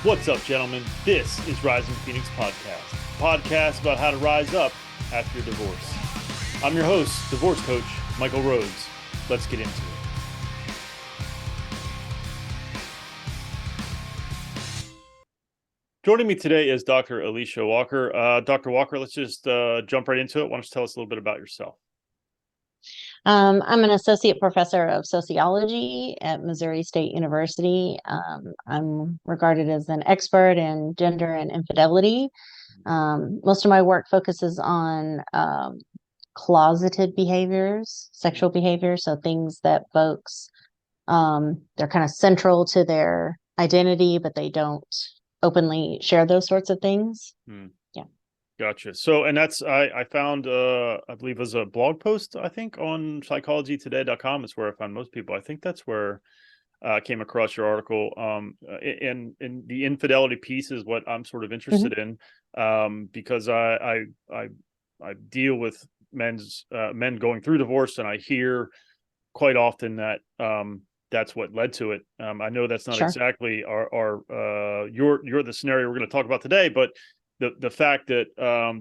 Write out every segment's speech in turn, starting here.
What's up, gentlemen? This is Rising Phoenix Podcast, a podcast about how to rise up after your divorce. I'm your host, divorce coach, Michael Rhodes. Let's get into it. Joining me today is Dr. Alicia Walker. Dr. Walker, let's just jump right into it. Why don't you tell us a little bit about yourself? I'm an associate professor of sociology at Missouri State University. I'm regarded as an expert in gender and infidelity. Most of my work focuses on closeted behaviors, sexual behaviors, so things that folks they're kind of central to their identity, but they don't openly share those sorts of things. Yeah. Gotcha. So, and that's, I found, I believe it was a blog post, I think on psychologytoday.com is where I found most people. I think that's where I came across your article. In the infidelity piece is what I'm sort of interested in, because I deal with men going through divorce, and I hear quite often that, that's what led to it. I know that's not Sure. exactly you're the scenario we're going to talk about today, but the fact that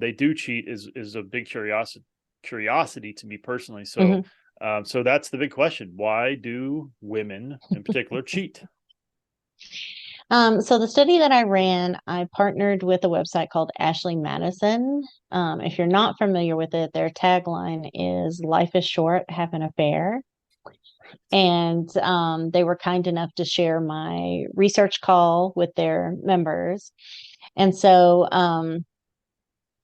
they do cheat is a big curiosity to me personally. So so that's the big question. Why do women in particular cheat? So the study that I ran, I partnered with a website called Ashley Madison. If you're not familiar with it, their tagline is "Life is short, have an affair." And they were kind enough to share my research call with their members. And so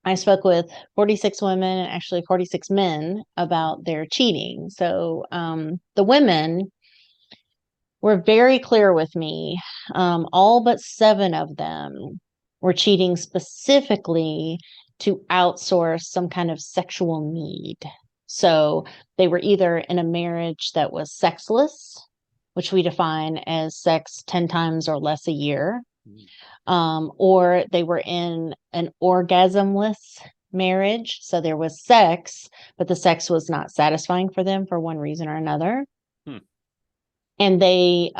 I spoke with 46 women and actually 46 men about their cheating. So the women were very clear with me. All but 7 of them were cheating specifically to outsource some kind of sexual need. So they were either in a marriage that was sexless, which we define as sex 10 times or less a year, or they were in an orgasmless marriage. So there was sex, but the sex was not satisfying for them for one reason or another. And they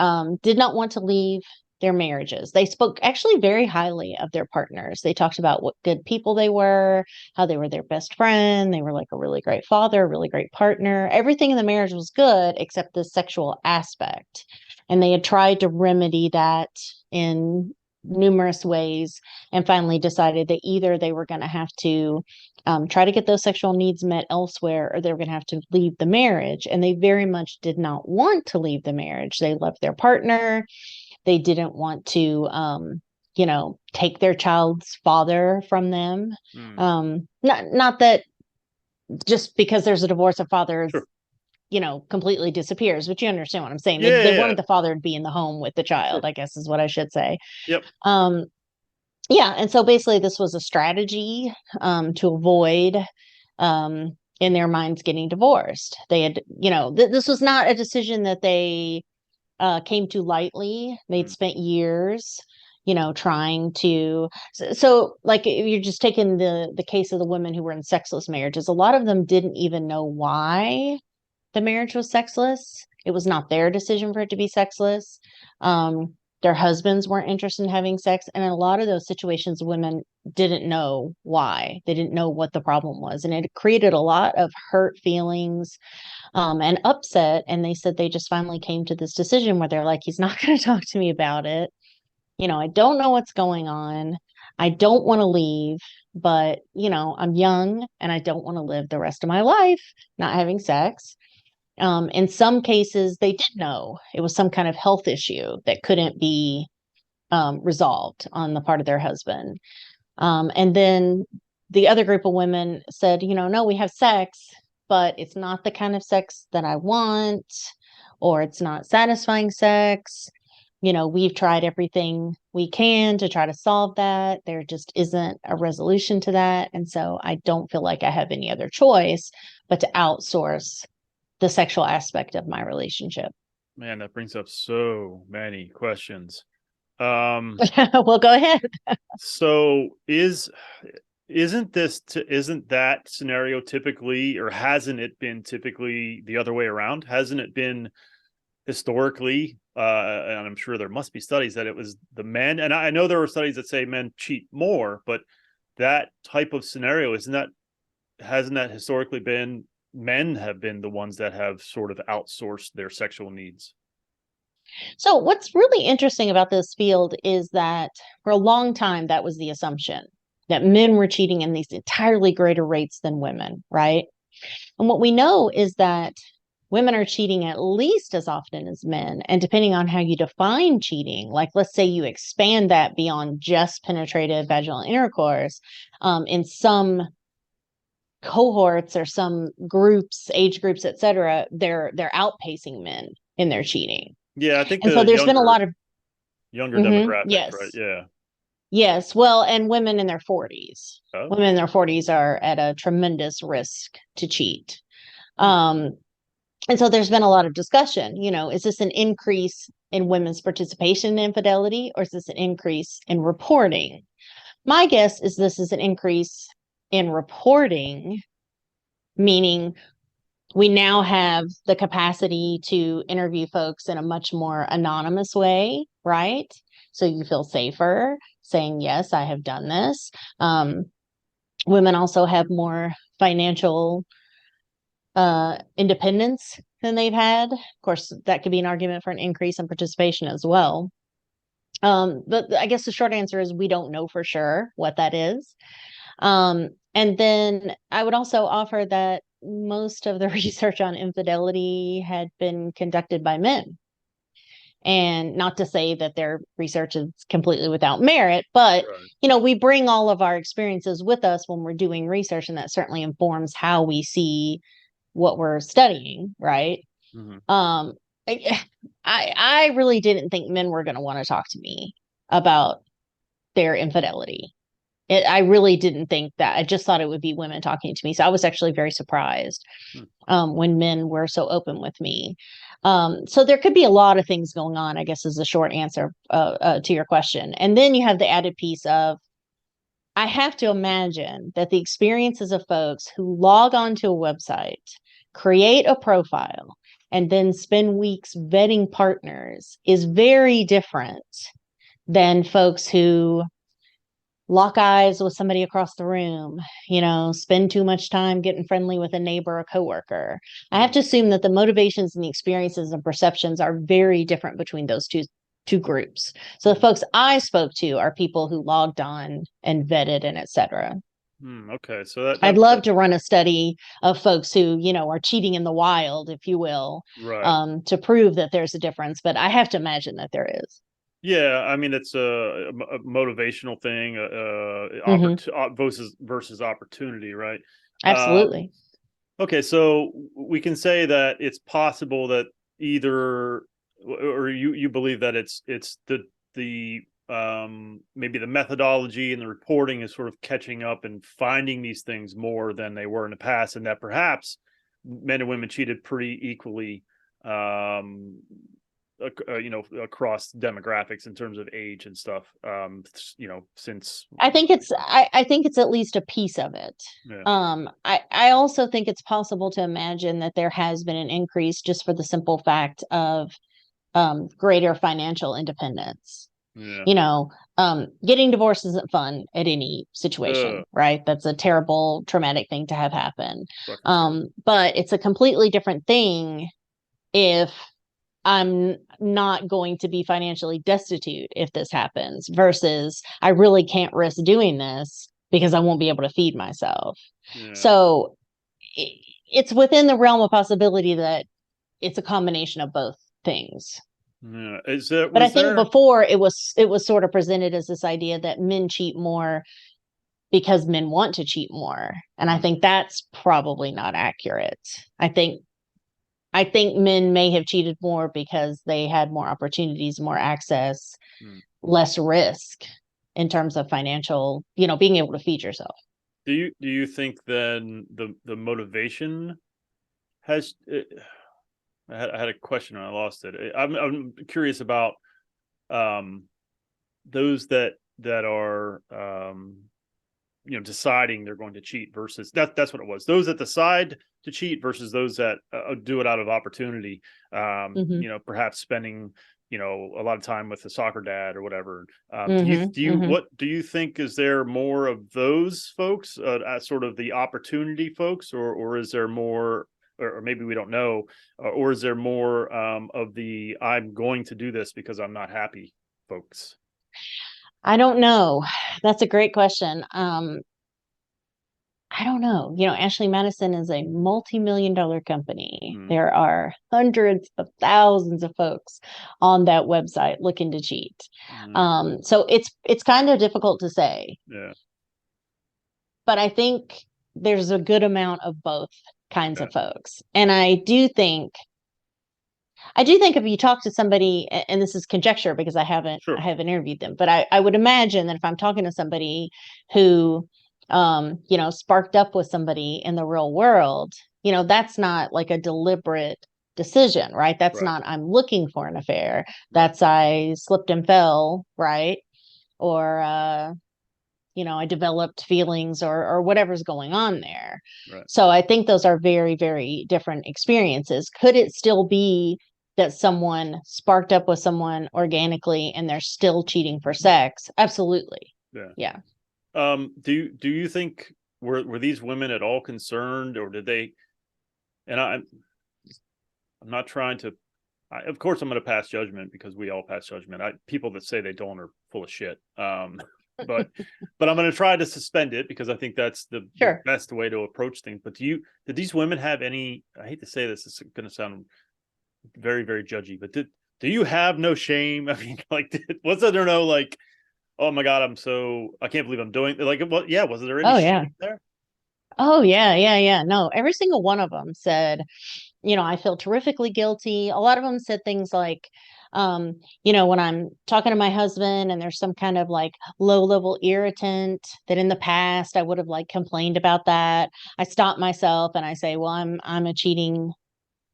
did not want to leave their marriages. They spoke actually very highly of their partners. They talked about what good people they were, how they were their best friend. They were like a really great father, a really great partner. Everything in the marriage was good except the sexual aspect. And they had tried to remedy that in numerous ways and finally decided that either they were going to have to try to get those sexual needs met elsewhere, or they were going to have to leave the marriage. And they very much did not want to leave the marriage. They loved their partner. They didn't want to, take their child's father from them. Not that just because there's a divorce, a father, Sure. Completely disappears, but you understand what I'm saying. Yeah, They yeah, yeah. wanted the father to be in the home with the child, Sure. I guess is what I should say. Yep. Yeah, and so basically this was a strategy to avoid in their minds getting divorced. They had, this was not a decision that they came to lightly. They'd spent years, trying to. So, like, if you're just taking the case of the women who were in sexless marriages, a lot of them didn't even know why the marriage was sexless. It was not their decision for it to be sexless. Their husbands weren't interested in having sex. And in a lot of those situations, women didn't know why. They didn't know what the problem was. And it created a lot of hurt feelings and upset. And they said they just finally came to this decision where they're like, he's not going to talk to me about it. I don't know what's going on. I don't want to leave, but, I'm young and I don't want to live the rest of my life not having sex. In some cases, they did know it was some kind of health issue that couldn't be resolved on the part of their husband. And then the other group of women said, no, we have sex, but it's not the kind of sex that I want, or it's not satisfying sex. We've tried everything we can to try to solve that. There just isn't a resolution to that. And so I don't feel like I have any other choice but to outsource the sexual aspect of my relationship. Man, that brings up so many questions. Well, go ahead. So isn't that scenario typically, or hasn't it been typically the other way around? Hasn't it been historically, and I'm sure there must be studies that it was the men, and I know there were studies that say men cheat more, but that type of scenario, hasn't that historically been men have been the ones that have sort of outsourced their sexual needs? So what's really interesting about this field is that for a long time that was the assumption that men were cheating in these entirely greater rates than women, right? And what we know is that women are cheating at least as often as men. And depending on how you define cheating, like let's say you expand that beyond just penetrative vaginal intercourse, in some cohorts or some groups, age groups, et cetera, they're outpacing men in their cheating. Yeah, I think And so the there's been a lot of younger demographics, right? yes. Yeah. Yes. Well, and women in their 40s. Oh, Women in their 40s are at a tremendous risk to cheat. Um, and so there's been a lot of discussion, is this an increase in women's participation in infidelity, or is this an increase in reporting? My guess is this is an increase in reporting, meaning we now have the capacity to interview folks in a much more anonymous way, right? So you feel safer saying, yes, I have done this. Women also have more financial independence than they've had. Of course, that could be an argument for an increase in participation as well. But I guess the short answer is we don't know for sure what that is. And then I would also offer that most of the research on infidelity had been conducted by men. And not to say that their research is completely without merit, but right. we bring all of our experiences with us when we're doing research, and that certainly informs how we see what we're studying, right? Mm-hmm. Um, I really didn't think men were going to want to talk to me about their infidelity. I really didn't think that. I just thought it would be women talking to me. So I was actually very surprised when men were so open with me. So there could be a lot of things going on, I guess, is the short answer to your question. And then you have the added piece of, I have to imagine that the experiences of folks who log onto a website, create a profile, and then spend weeks vetting partners is very different than folks who lock eyes with somebody across the room, spend too much time getting friendly with a neighbor or coworker. I have to assume that the motivations and the experiences and perceptions are very different between those two groups. So the folks I spoke to are people who logged on and vetted and etc. Okay, so that, I'd that love that to run a study of folks who, are cheating in the wild, if you will, right. to prove that there's a difference. But I have to imagine that there is. Yeah, I mean it's a motivational thing, Mm-hmm. versus opportunity, right? Absolutely. Okay, so we can say that it's possible that either, or you believe that it's the maybe the methodology and the reporting is sort of catching up and finding these things more than they were in the past, and that perhaps men and women cheated pretty equally, across demographics in terms of age and stuff. Since I think it's at least a piece of it. yeah, I also think it's possible to imagine that there has been an increase just for the simple fact of greater financial independence. yeah, Getting divorced isn't fun at any uh, situation, right? That's a terrible, traumatic thing to have happen. fucking terrible. But it's a completely different thing if I'm not going to be financially destitute if this happens versus I really can't risk doing this because I won't be able to feed myself. Yeah, So it's within the realm of possibility that it's a combination of both things. yeah. Is that But I was think there? before it was sort of presented as this idea that men cheat more because men want to cheat more. And I think that's probably not accurate. I think men may have cheated more because they had more opportunities, more access, Hmm. less risk in terms of financial, being able to feed yourself. Do you think then the motivation has? I had a question and I lost it. I'm curious about um those that are deciding they're going to cheat versus that's what it was. Those that decide to cheat versus those that do it out of opportunity. Perhaps spending a lot of time with the soccer dad or whatever. What do you think? Is there more of those folks, as sort of the opportunity folks, or is there more, or maybe we don't know, or is there more of the I'm going to do this because I'm not happy folks? I don't know. That's a great question. I don't know. Ashley Madison is a multi-million-dollar company. There are hundreds of thousands of folks on that website looking to cheat. So it's kind of difficult to say. Yeah. But I think there's a good amount of both kinds of folks. And I do think if you talk to somebody, and this is conjecture because I haven't interviewed them, but I would imagine that if I'm talking to somebody who sparked up with somebody in the real world, that's not like a deliberate decision, right? That's not, I'm looking for an affair. That's I slipped and fell, right? Or, I developed feelings or whatever's going on there. So I think those are very, very different experiences. Could it still be that someone sparked up with someone organically and they're still cheating for sex? Absolutely. Yeah. Do you think were these women at all concerned, or did they? And I'm not trying to. Of course, I'm going to pass judgment because we all pass judgment. People that say they don't are full of shit. But I'm going to try to suspend it because I think that's the best way to approach things. But did these women have any? I hate to say this. It's going to sound very, very judgy, but do you have no shame? I mean, was there no like, oh my God, I can't believe I'm doing like, was there any shame there? Oh yeah. No, every single one of them said, I feel terrifically guilty. A lot of them said things like, when I'm talking to my husband and there's some kind of like low level irritant that in the past I would have like complained about that, I stop myself and I say, well, I'm a cheating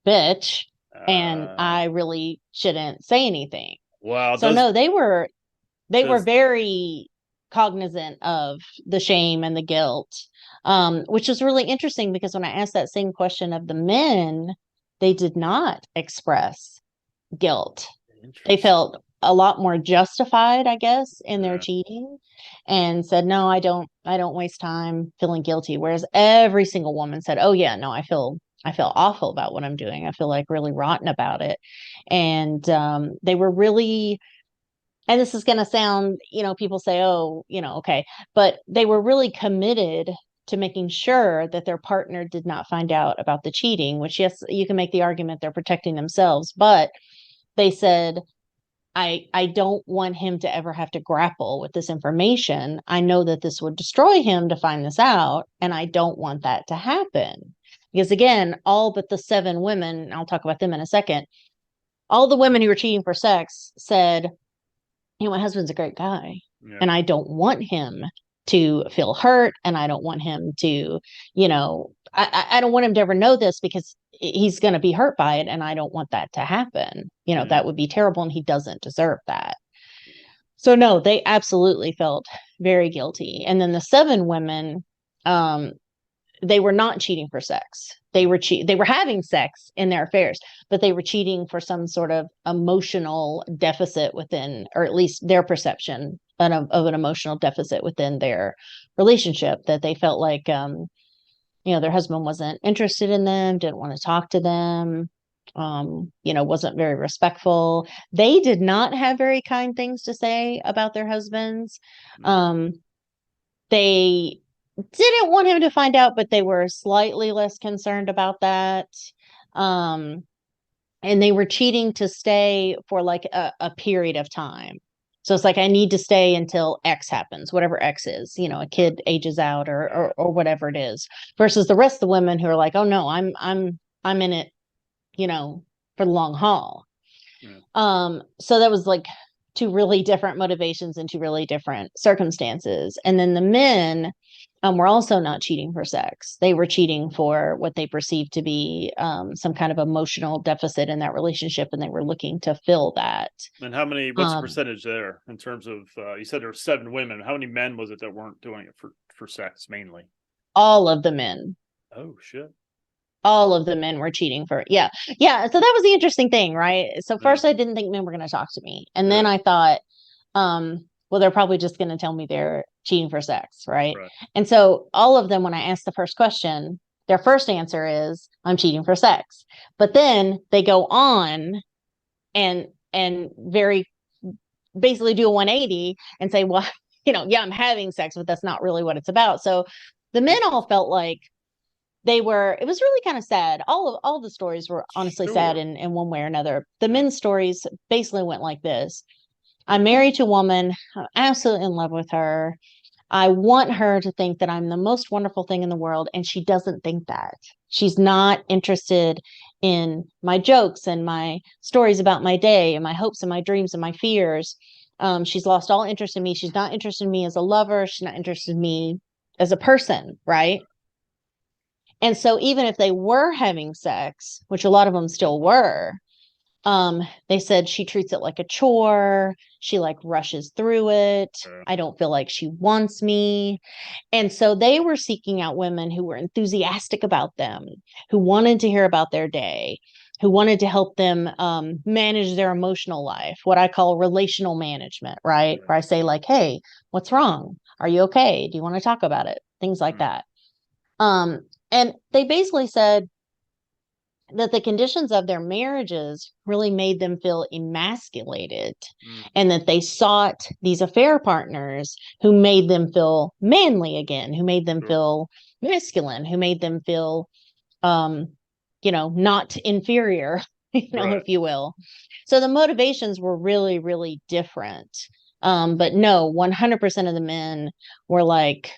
bitch and I really shouldn't say anything. Wow. So no, they were very cognizant of the shame and the guilt, which was really interesting because when I asked that same question of the men, they did not express guilt. They felt a lot more justified, I guess, in their cheating and said, no, I don't waste time feeling guilty. Whereas every single woman said, oh yeah, no, I feel awful about what I'm doing. I feel like really rotten about it. And they were really, and this is going to sound, people say, oh, okay, but they were really committed to making sure that their partner did not find out about the cheating, which, yes, you can make the argument they're protecting themselves, but they said, I don't want him to ever have to grapple with this information. I know that this would destroy him to find this out, and I don't want that to happen. Because again, all but the 7 women, I'll talk about them in a second, all the women who were cheating for sex said, my husband's a great guy and I don't want him to feel hurt. And I don't want him to, I don't want him to ever know this because he's going to be hurt by it. And I don't want that to happen. That would be terrible. And he doesn't deserve that. So no, they absolutely felt very guilty. And then the 7 women, they were not cheating for sex. They were having sex in their affairs, but they were cheating for some sort of emotional deficit within, or at least their perception of an emotional deficit within their relationship, that they felt like, their husband wasn't interested in them, didn't want to talk to them, wasn't very respectful. They did not have very kind things to say about their husbands. They didn't want him to find out, but they were slightly less concerned about that. And they were cheating to stay for like a period of time. So it's like, I need to stay until X happens, whatever X is, a kid ages out or whatever it is, versus the rest of the women who are like, oh no, I'm in it, for the long haul. So that was like 2 really different motivations and 2 really different circumstances. And then the men were also not cheating for sex. They were cheating for what they perceived to be some kind of emotional deficit in that relationship, and they were looking to fill that. And what's the percentage there in terms of, you said there were 7 women. How many men was it that weren't doing it for sex mainly? All of the men. Oh shit. All of the men were cheating for yeah. Yeah. So that was the interesting thing, right? So Yeah. first I didn't think men were gonna talk to me. And then Yeah. I thought, well, they're probably just gonna tell me they're cheating for sex, right? Right. And so all of them, when I asked the first question, their first answer is I'm cheating for sex. But then they go on and very basically do a 180 and say, well, yeah, I'm having sex, but that's not really what it's about. So the men all Interesting. felt like it was really kind of sad. All the stories were honestly sad Sure. in one way or another. The Yeah. men's stories basically went like this. I'm married to a woman. I'm absolutely in love with her. I want her to think that I'm the most wonderful thing in the world. And she doesn't think that. She's not interested in my jokes and my stories about my day and my hopes and my dreams and my fears. She's lost all interest in me. She's not interested in me as a lover. She's not interested in me as a person, right? And so even if they were having sex, which a lot of them still were, they said she treats it like a chore. She like rushes through it. Yeah. I don't feel like she wants me. And so they were seeking out women who were enthusiastic about them, who wanted to hear about their day, who wanted to help them manage their emotional life, what I call relational management, right? Yeah. Where I say, like, hey, what's wrong? Are you okay? Do you want to talk about it? Things like Mm. that. And they basically said that the conditions of their marriages really made them feel emasculated Mm. and that they sought these affair partners who made them feel manly again, who made them Sure. feel masculine, who made them feel um not inferior, Right. if you will. So the motivations were really really different. But no, 100% of the men were like,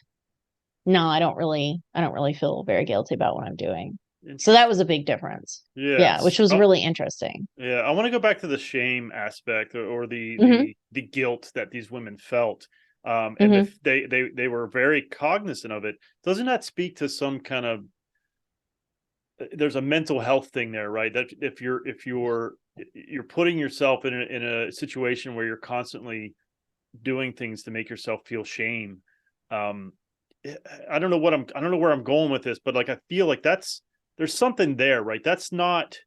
no, I don't really feel very guilty about what I'm doing. So that was Interesting. a big difference. Yeah, Yes. which was Oh, really interesting. yeah. I want to go back to the shame aspect, or the Hmm. guilt that these women felt. And Hmm. if they were very cognizant of it. Doesn't that speak to some kind of, there's a mental health thing there, right? That if you're putting yourself in a situation where you're constantly doing things to make yourself feel shame. Um, I don't know where I'm going with this, but like I feel like there's something there, right? That's not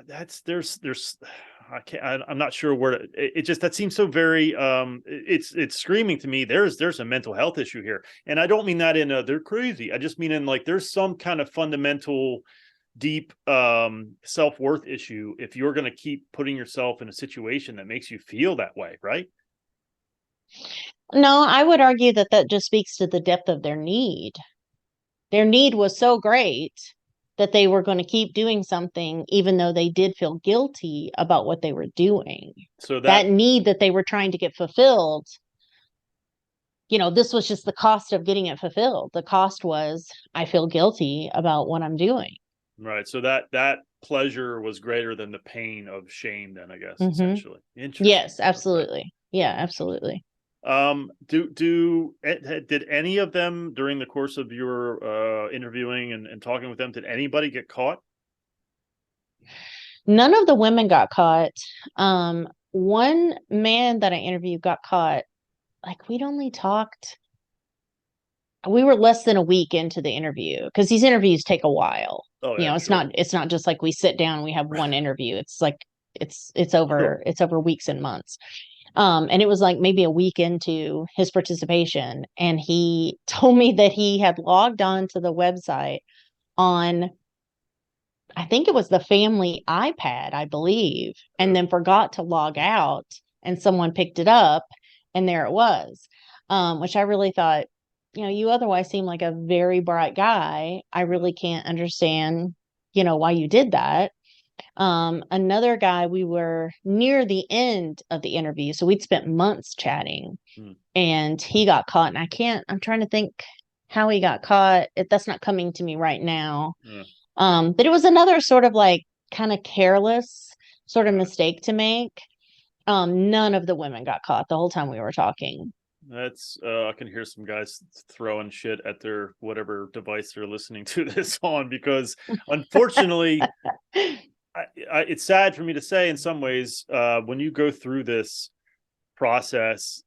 that's there's I can't I'm not sure where it just that seems so very it's screaming to me there's a mental health issue here. And I don't mean that in a they're crazy. I just mean in like there's some kind of fundamental deep self-worth issue if you're going to keep putting yourself in a situation that makes you feel that way, right? No, I would argue that that just speaks to the depth of their need. Their need was so great that they were going to keep doing something, even though they did feel guilty about what they were doing. So That that need that they were trying to get fulfilled, this was just the cost of getting it fulfilled. The cost was, I feel guilty about what I'm doing. Right. So that pleasure was greater than the pain of shame, then I guess, Hmm. essentially. Interesting. Yes, Okay. absolutely. Yeah, Interesting. absolutely. Did any of them during the course of your interviewing and talking with them, did anybody get caught? None of the women got caught. One man that I interviewed got caught. Like we were less than a week into the interview because these interviews take a while. Oh yeah, I'm It's sure. not just like we sit down and we have one interview. It's like it's Sure. over weeks and months. And it was like maybe a week into his participation, and he told me that he had logged on to the website on, I think it was the family iPad, I believe, and Oh, then forgot to log out, and someone picked it up, and there it was. Which I really thought, you otherwise seem like a very bright guy. I yeah. really can't understand, why you did that. Another guy, we were near the end of the interview, so we'd spent months chatting, Hmm. and he got caught. And I'm trying to think how he got caught. That's not coming to me right now. Yeah. But it was another sort of like kind of careless sort of Right. mistake to make. None of the women got caught the whole time we were talking. That's I can hear some guys throwing shit at their whatever device they're listening to this on, because unfortunately it's sad for me to say in some ways, when you go through this process,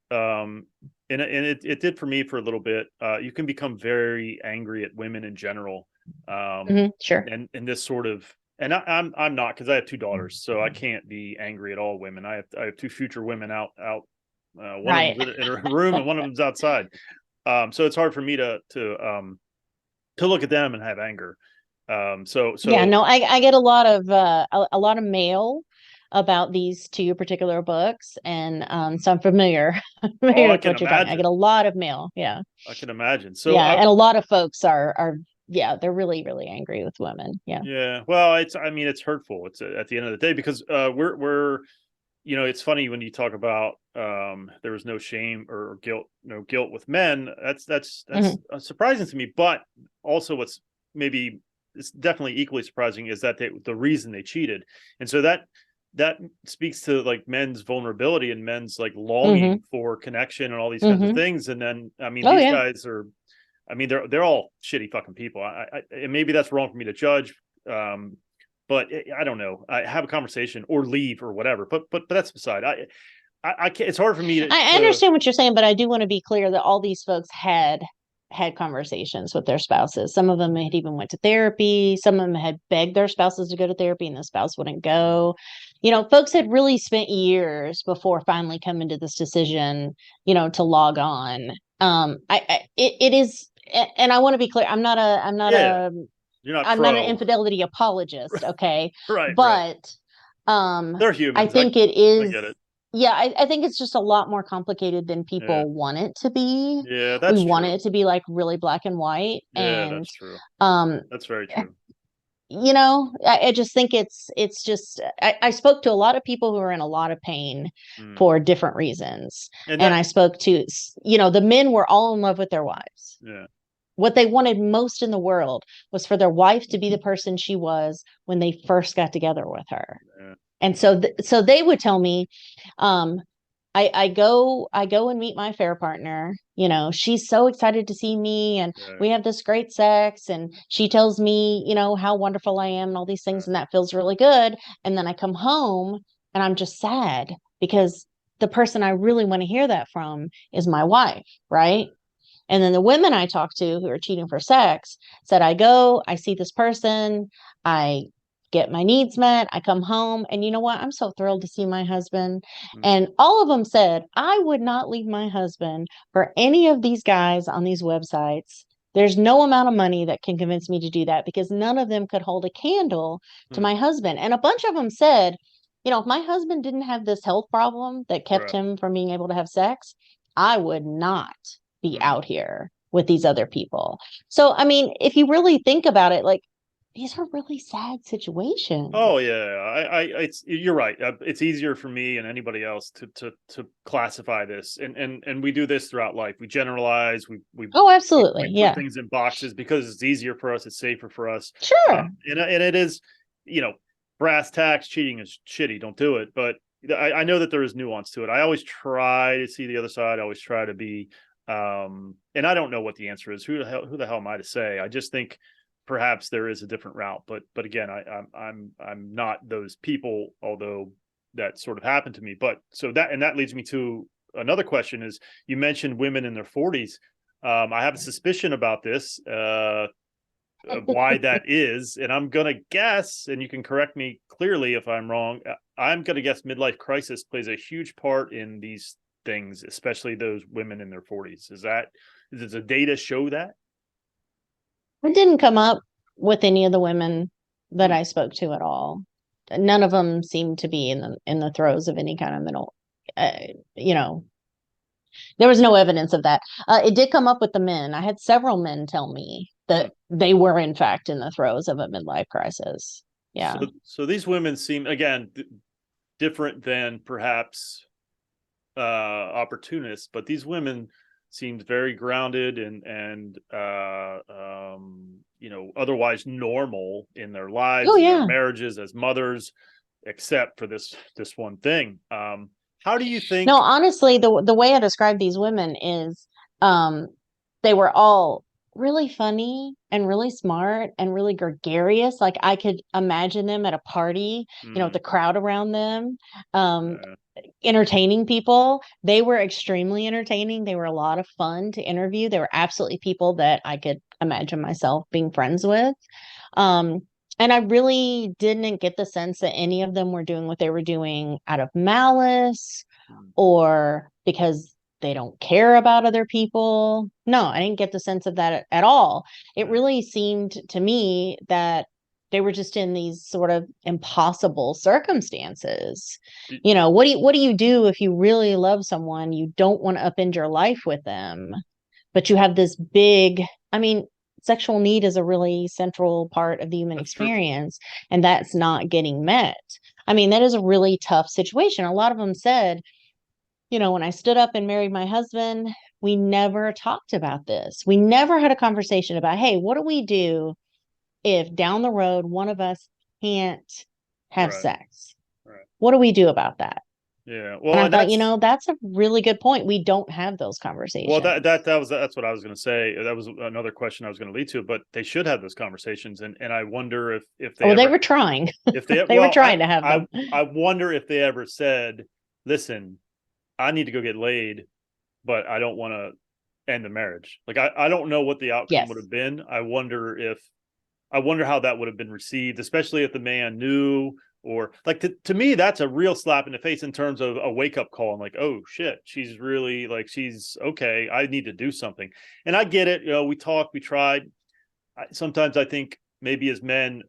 and it did for me for a little bit. You can become very angry at women in general, Sure. and this sort of, and I'm not, because I have two daughters, so I can't be angry at all women. I have two future women out. One of Right. them's in a room and one of them's outside. So it's hard for me to look at them and have anger. Yeah, So no, I get a lot of a lot of mail about these two particular books, and so I'm familiar oh, familiar I with can what you're talking. I get imagine. a lot of mail. Yeah. I can imagine. So Yeah, I, and a lot of folks are yeah, they're really really angry with women. Yeah. yeah, well, I mean, it's hurtful. It's at the end of the day, because we're it's funny when you talk about there was no shame or guilt, no guilt with men. That's Hmm. surprising to me. But also, what's maybe it's definitely equally surprising is that the reason they cheated, and so that speaks to like men's vulnerability and men's like Hmm. longing for connection and all these kinds of Hmm. things. And then I mean, Oh these yeah. guys are, I mean, they're all shitty fucking people. And maybe that's wrong for me to judge. Um, but I don't know. I have a conversation or leave or whatever. But that's beside. I can't. It's hard for me I to. understand what you're saying, but I do want to be clear that all these folks had conversations with their spouses. Some of them had even went to therapy. Some of them had begged their spouses to go to therapy, and the spouse wouldn't go. Folks had really spent years before finally coming to this decision, to log on. It is, and I want to be clear. Yeah, you're not I'm not an pro. infidelity apologist, okay? Right. But um They're I humans. think it I is, get it. yeah, I think it's just a lot more complicated than Yeah. people want it to be. Yeah, We that's want true. it to be like really black and white. Yeah, And that's true. um That's very true. I just think it's just I spoke to a lot of people who are in a lot of pain Mm. for different reasons. And And that. I spoke to, the men were all in love with their wives. Yeah. What they wanted most in the world was for their wife to be the person she was when they first got together with her. Yeah. And so they would tell me, um, I go and meet my fair partner. She's so excited to see me, and Yeah. we have this great sex, and she tells me, how wonderful I am and all these things, Yeah. and that feels really good. And then I come home and I'm just sad because the person I really want to hear that from is my wife, right? And then the women I talked to who are cheating for sex said, I go, I see this person, I get my needs met, I come home, and you know what? I'm so thrilled to see my husband. Mm. And all of them said, I would not leave my husband for any of these guys on these websites. There's no amount of money that can convince me to do that because none of them could hold a candle to Mm. my husband. And a bunch of them said, if my husband didn't have this health problem that kept Right. him from being able to have sex, I would not be Mm. out here with these other people. So, I mean, if you really think about it, like these are really sad situations. Oh yeah, it's you're right. It's easier for me and anybody else to classify this, and we do this throughout life. We generalize. Oh, We absolutely. put Yeah. things in boxes because it's easier for us. It's safer for us. Sure. And it is, you know, brass tacks. Cheating is shitty. Don't do it. But I know that there is nuance to it. I always try to see the other side. I always try to be, and I don't know what the answer is. Who the hell am I to say? I just think perhaps there is a different route. But again, I'm not those people, although that sort of happened to me. But so that leads me to another question: is you mentioned women in their 40s. I have a suspicion about this, why that is, and I'm gonna guess, and you can correct me clearly if I'm wrong. I'm gonna guess midlife crisis plays a huge part in these things, especially those women in their 40s. Does the data show that? It didn't come up with any of the women that Hmm. I spoke to at all. None of them seemed to be in the throes of any kind of mental, uh, you know, there was no evidence of that. It did come up with the men. I had several men tell me Hmm. that they were in fact in the throes of a midlife crisis. So Yeah. so these women seem, again, different than perhaps opportunists, but these women seemed very grounded and otherwise normal in their Oh lives and their yeah. marriages as mothers, except for this one thing. How do you No, think? honestly, the way I describe these women is um they were all really funny and really smart and really gregarious. Like I could imagine them at a party, with Mm, the crowd around them. Um, yeah, entertaining people. They were extremely entertaining. They were a lot of fun to interview. They were absolutely people that I could imagine myself being friends with. Um, and I really didn't get the sense that any of them were doing what they were doing out of malice or because they don't care about other people. No, I didn't get the sense of that at all. It really seemed to me that they were just in these sort of impossible circumstances. You know, what do you do if you really love someone, you don't want to upend your life with them, but you have this big, I mean, sexual need is a really central part of the human That's true. experience, and that's not getting met. I mean, that is a really tough situation. A lot of them said, you know, when I stood up and married my husband, we never talked about this. We never had a conversation about, hey, what do we do if down the road one of us can't have Right. sex? Right. What do we do about that? Yeah. And Well, I and thought, you that's know, that's a really good point. We don't have those well, conversations. that's what I was going to say. That was another question I was going to lead to, but they should have those conversations, and I wonder if they Well, they ever were trying. if they They were well trying to have them. I wonder if they ever said, listen, I need to go get laid, but I don't want to end the marriage. Like I don't know what the outcome would Yes. have been. I wonder how that would have been received, especially if the man knew, or like to me, that's a real slap in the face in terms of a wake up call. And like, oh shit, she's really like, she's okay. I need to do something. And I get it. You know, we talked, we tried. Sometimes I think maybe as men,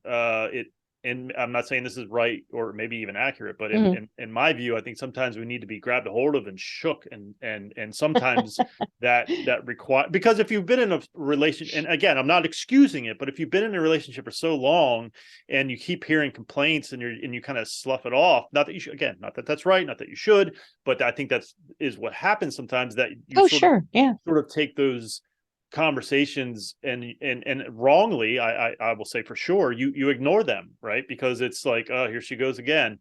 and I'm not saying this is right or maybe even accurate, but Mhm. in my view, I think sometimes we need to be grabbed a hold of and shook, and sometimes that require, because if you've been in a relation, and again, I'm not excusing it, but if you've been in a relationship for so long and you keep hearing complaints and you kind of slough it off, not that you should, again, not that that's right, not that you should, but I think that's is what happens sometimes, that you Oh, sure. Yeah. sort of take those conversations and wrongly, I will say for sure, you ignore them, right? Because it's like, oh, here she goes again.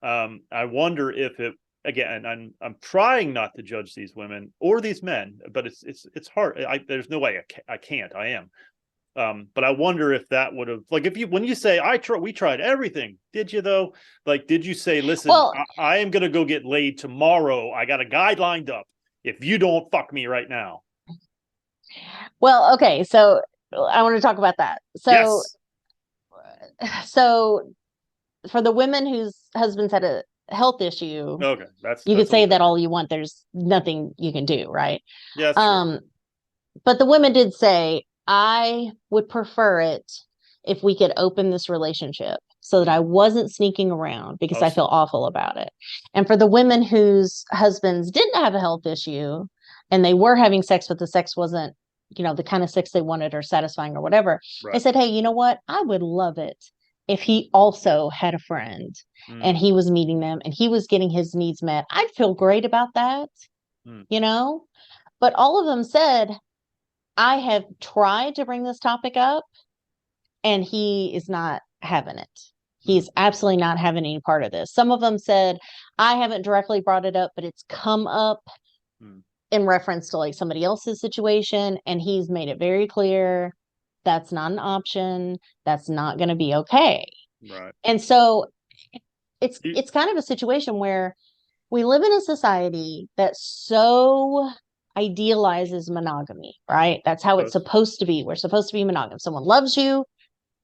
I wonder if it, again, I'm trying not to judge these women or these men, but it's hard. There's no way I can't. I am. But I wonder if that would have, like, if you, when you say we tried everything, did you though? Like, did you say, listen, Well, I am gonna go get laid tomorrow. I got a guy lined up. If you don't fuck me right now. well, okay. So I want to talk about that. Yes. So for the women whose husbands had a health issue, Okay, you could that's a say little that all different. you want. There's nothing you can do, right? Yeah, that's true. Um, but the women did say, I would prefer it if we could open this relationship so that I wasn't sneaking around because Oh, I feel awful about it. And for the women whose husbands didn't have a health issue and they were having sex, but the sex wasn't, you know, the kind of sex they wanted or satisfying or whatever, they right. said, hey, you know what? I would love it if he also had a friend and Mm, he was meeting them and he was getting his needs met. I'd feel great about that, mm, you know? But all of them said, I have tried to bring this topic up and he is not having it. mm, He's absolutely not having any part of this. Some of them said, I haven't directly brought it up, but it's come up mm, in reference to like somebody else's situation. And he's made it very clear that's not an option. That's not going to be okay. right. And so You- it's kind of a situation where we live in a society that so idealizes monogamy, right? That's how it's Does. supposed to be. We're supposed to be monogamous. Someone loves you,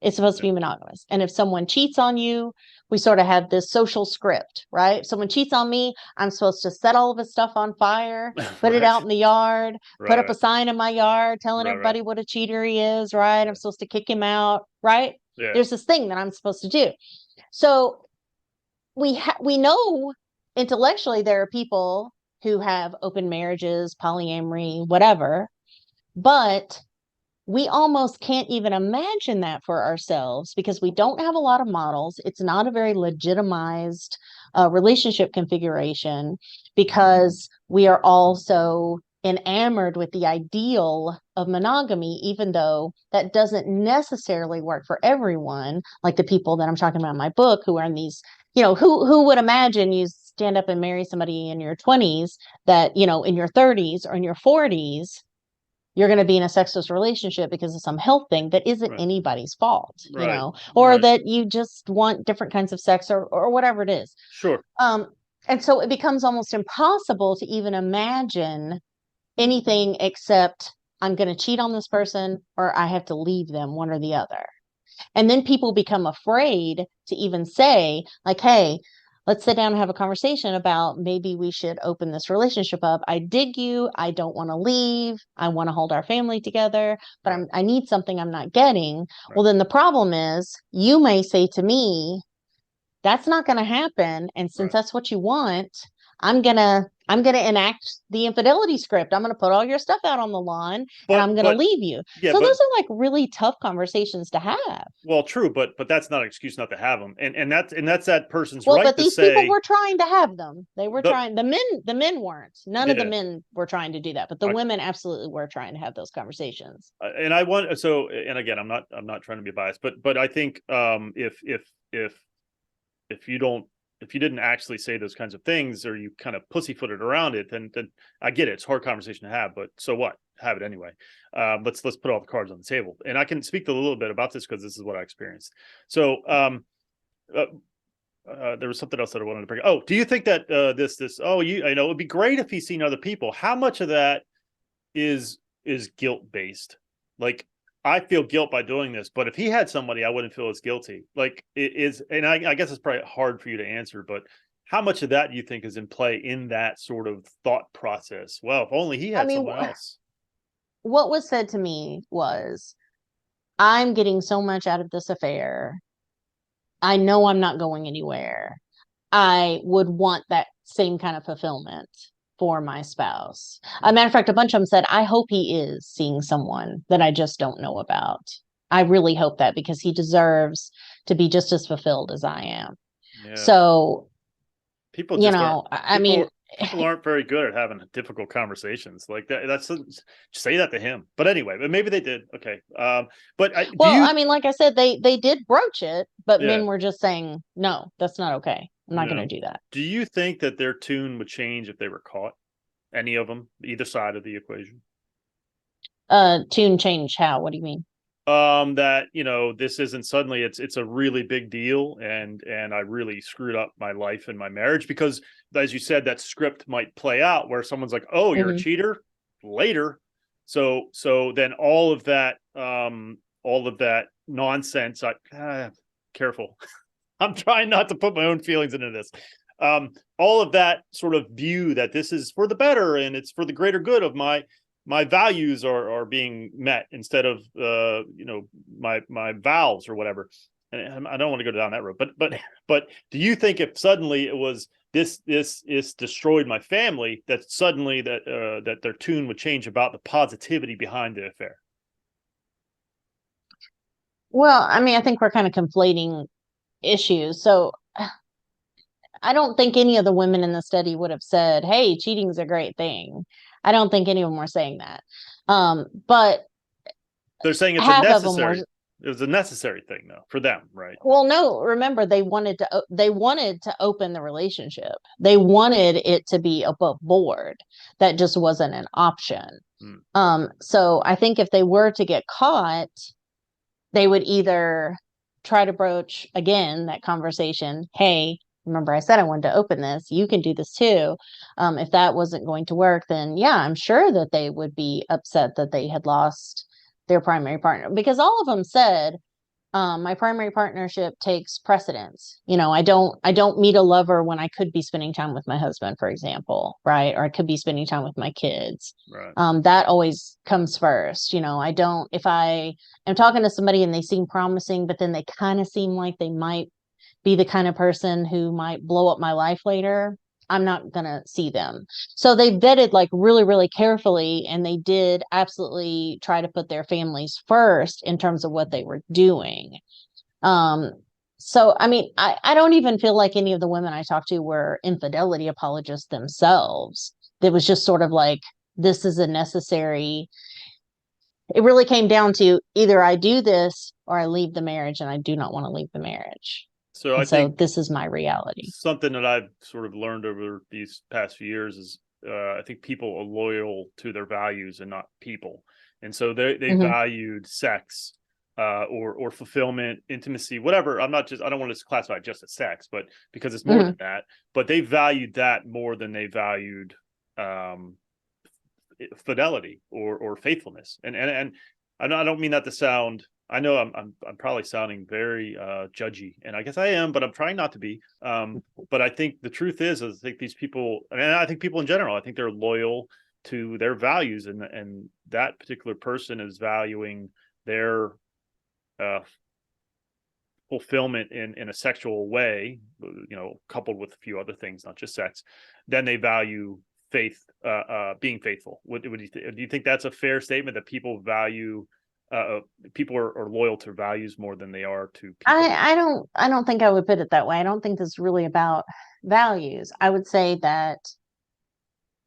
it's supposed to Yeah. be monogamous. And if someone cheats on you, we sort of have this social script, right? If someone cheats on me, I'm supposed to set all of his stuff on fire, put it out Right. in the yard, put up a Right. sign in my yard telling Right. everybody what a cheater he is, right? I'm Yeah. supposed to kick him out, right? Yeah. There's this thing that I'm supposed to do. So we know intellectually there are people who have open marriages, polyamory, whatever, but we almost can't even imagine that for ourselves because we don't have a lot of models. It's not a very legitimized relationship configuration because we are also enamored with the ideal of monogamy, even though that doesn't necessarily work for everyone. Like the people that I'm talking about in my book who are in these, you know, who would imagine you stand up and marry somebody in your 20s that, you know, in your 30s or in your 40s you're going to be in a sexless relationship because of some health thing that isn't Right. anybody's fault, you Right. know, or Right. that you just want different kinds of sex or whatever it is. Sure. Um, And so it becomes almost impossible to even imagine anything except I'm going to cheat on this person or I have to leave them, one or the other. And then people become afraid to even say, like, hey, let's sit down and have a conversation about maybe we should open this relationship up. I dig you. I don't want to leave. I want to hold our family together, but Right. I need something I'm not getting. Right. Well, then the problem is you may say to me, that's not going to happen. And since Right. that's what you want, I'm gonna enact the infidelity script. I'm gonna put all your stuff out on the lawn and I'm gonna But leave you. yeah, So but those are like really tough conversations to have. well, true, but that's not an excuse not to have them, and that's that person's Well, right but to these people say were trying to have them. They were the trying, the men weren't. None of the yeah. men were trying to do that, but the women absolutely were trying to have those conversations. And I want so and again I'm not trying to be biased, but I think if you don't if you didn't actually say those kinds of things or you kind of pussyfooted around it, then I get it. It's a hard conversation to have, but so what? Have it anyway. Let's put all the cards on the table, and I can speak a little bit about this because this is what I experienced. So uh, there was something else that I wanted to bring. Oh, do you think that this oh you I know it would be great if he's seen other people? How much of that is guilt based? Like I feel guilt by doing this, but if he had somebody, I wouldn't feel as guilty. Like it is, and I guess it's probably hard for you to answer, but how much of that do you think is in play in that sort of thought process? Well, if only he I had mean, someone else. what was said to me was, I'm getting so much out of this affair. I know I'm not going anywhere. I would want that same kind of fulfillment for my spouse. A matter of fact, a bunch of them said, I hope he is seeing someone that I just don't know about. I really hope that because he deserves to be just as fulfilled as I am. Yeah, So, people just aren't. I mean, People aren't very good at having difficult conversations like that. That's say that to him. But anyway, but maybe they did. Okay. But do well, you? I mean, like I said, they did broach it, but Yeah. men were just saying, no, that's not okay. I'm not Yeah. going to do that. Do you think that their tune would change if they were caught? Any of them, either side of the equation? Tune change how? What do you mean? That this isn't suddenly it's a really big deal, and I really screwed up my life and my marriage because, as you said, that script might play out where someone's like, oh, you're a Mhm. cheater later. So then all of that nonsense, careful. I'm trying not to put my own feelings into this. All of that sort of view that this is for the better and it's for the greater good of my values are being met instead of my vows or whatever. And I don't want to go down that road, but do you think if suddenly it was this is destroyed my family, that suddenly that their tune would change about the positivity behind the affair? Well, I mean, I think we're kind of conflating issues. So I don't think any of the women in the study would have said, hey, cheating's a great thing. I don't think any of them were saying that. But They're saying it's a half of them were. necessary. It was a necessary thing though for them, right? Well, no, remember they wanted to open the relationship. They wanted it to be above board. That just wasn't an option. Hmm. So I think if they were to get caught, they would either try to broach again that conversation. Hey, remember I said I wanted to open this. You can do this too. If that wasn't going to work, then yeah, I'm sure that they would be upset that they had lost their primary partner because all of them said, my primary partnership takes precedence. I don't meet a lover when I could be spending time with my husband, for example, right? Or I could be spending time with my kids. Right. That always comes first. I don't, if I am talking to somebody and they seem promising, but then they kind of seem like they might be the kind of person who might blow up my life later, I'm not going to see them. So they vetted like really, really carefully, and they did absolutely try to put their families first in terms of what they were doing. Um, so, I mean, I don't even feel like any of the women I talked to were infidelity apologists themselves. It was just sort of like, this is a necessary. It really came down to either I do this or I leave the marriage, and I do not want to leave the marriage. So I And so think this is my reality. something that I've sort of learned over these past few years is I think people are loyal to their values and not people. And so they Hmm. valued sex or fulfillment, intimacy, whatever. I don't want to classify it just as sex, but because it's more Mhm. than that. But they valued that more than they valued um, fidelity or faithfulness. And I don't mean that to sound. I know I'm probably sounding very judgy, and I guess I am, but I'm trying not to be. But I think the truth is, I think these people, and I think people in general, I think they're loyal to their values, and that particular person is valuing their uh, fulfillment in a sexual way, coupled with a few other things, not just sex. Then they value being faithful. Do you think that's a fair statement that people value? People are loyal to values more than they are to people. I don't think I would put it that way. I don't think this is really about values. I would say that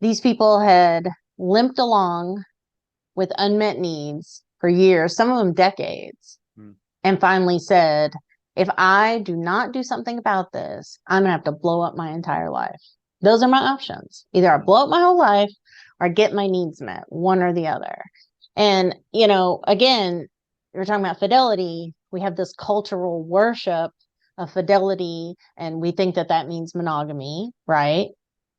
these people had limped along with unmet needs for years, some of them decades, Hmm. and finally said, if I do not do something about this, I'm gonna have to blow up my entire life. Those are my options. Either I Hmm. blow up my whole life or I get my needs met, one or the other. And, again, you're talking about fidelity. We have this cultural worship of fidelity, and we think that that means monogamy, right?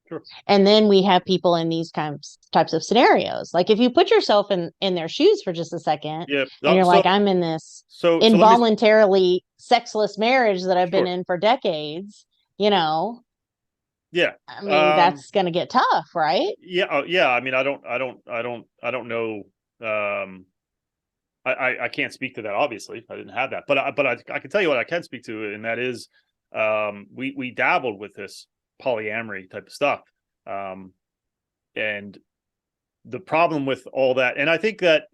Sure. And then we have people in these types of scenarios. Like if you put yourself in their shoes for just a second, Yeah. and you're So like, I'm in this so let me. involuntarily sexless marriage that I've been Sure. in for decades, you know, Yeah. I mean, Um. that's going to get tough, right? Yeah. Yeah. I mean, I don't know. Um. I can't speak to that. Obviously, I didn't have that, but I can tell you what I can speak to, and that is, we dabbled with this polyamory type of stuff, um, and the problem with all that, and I think that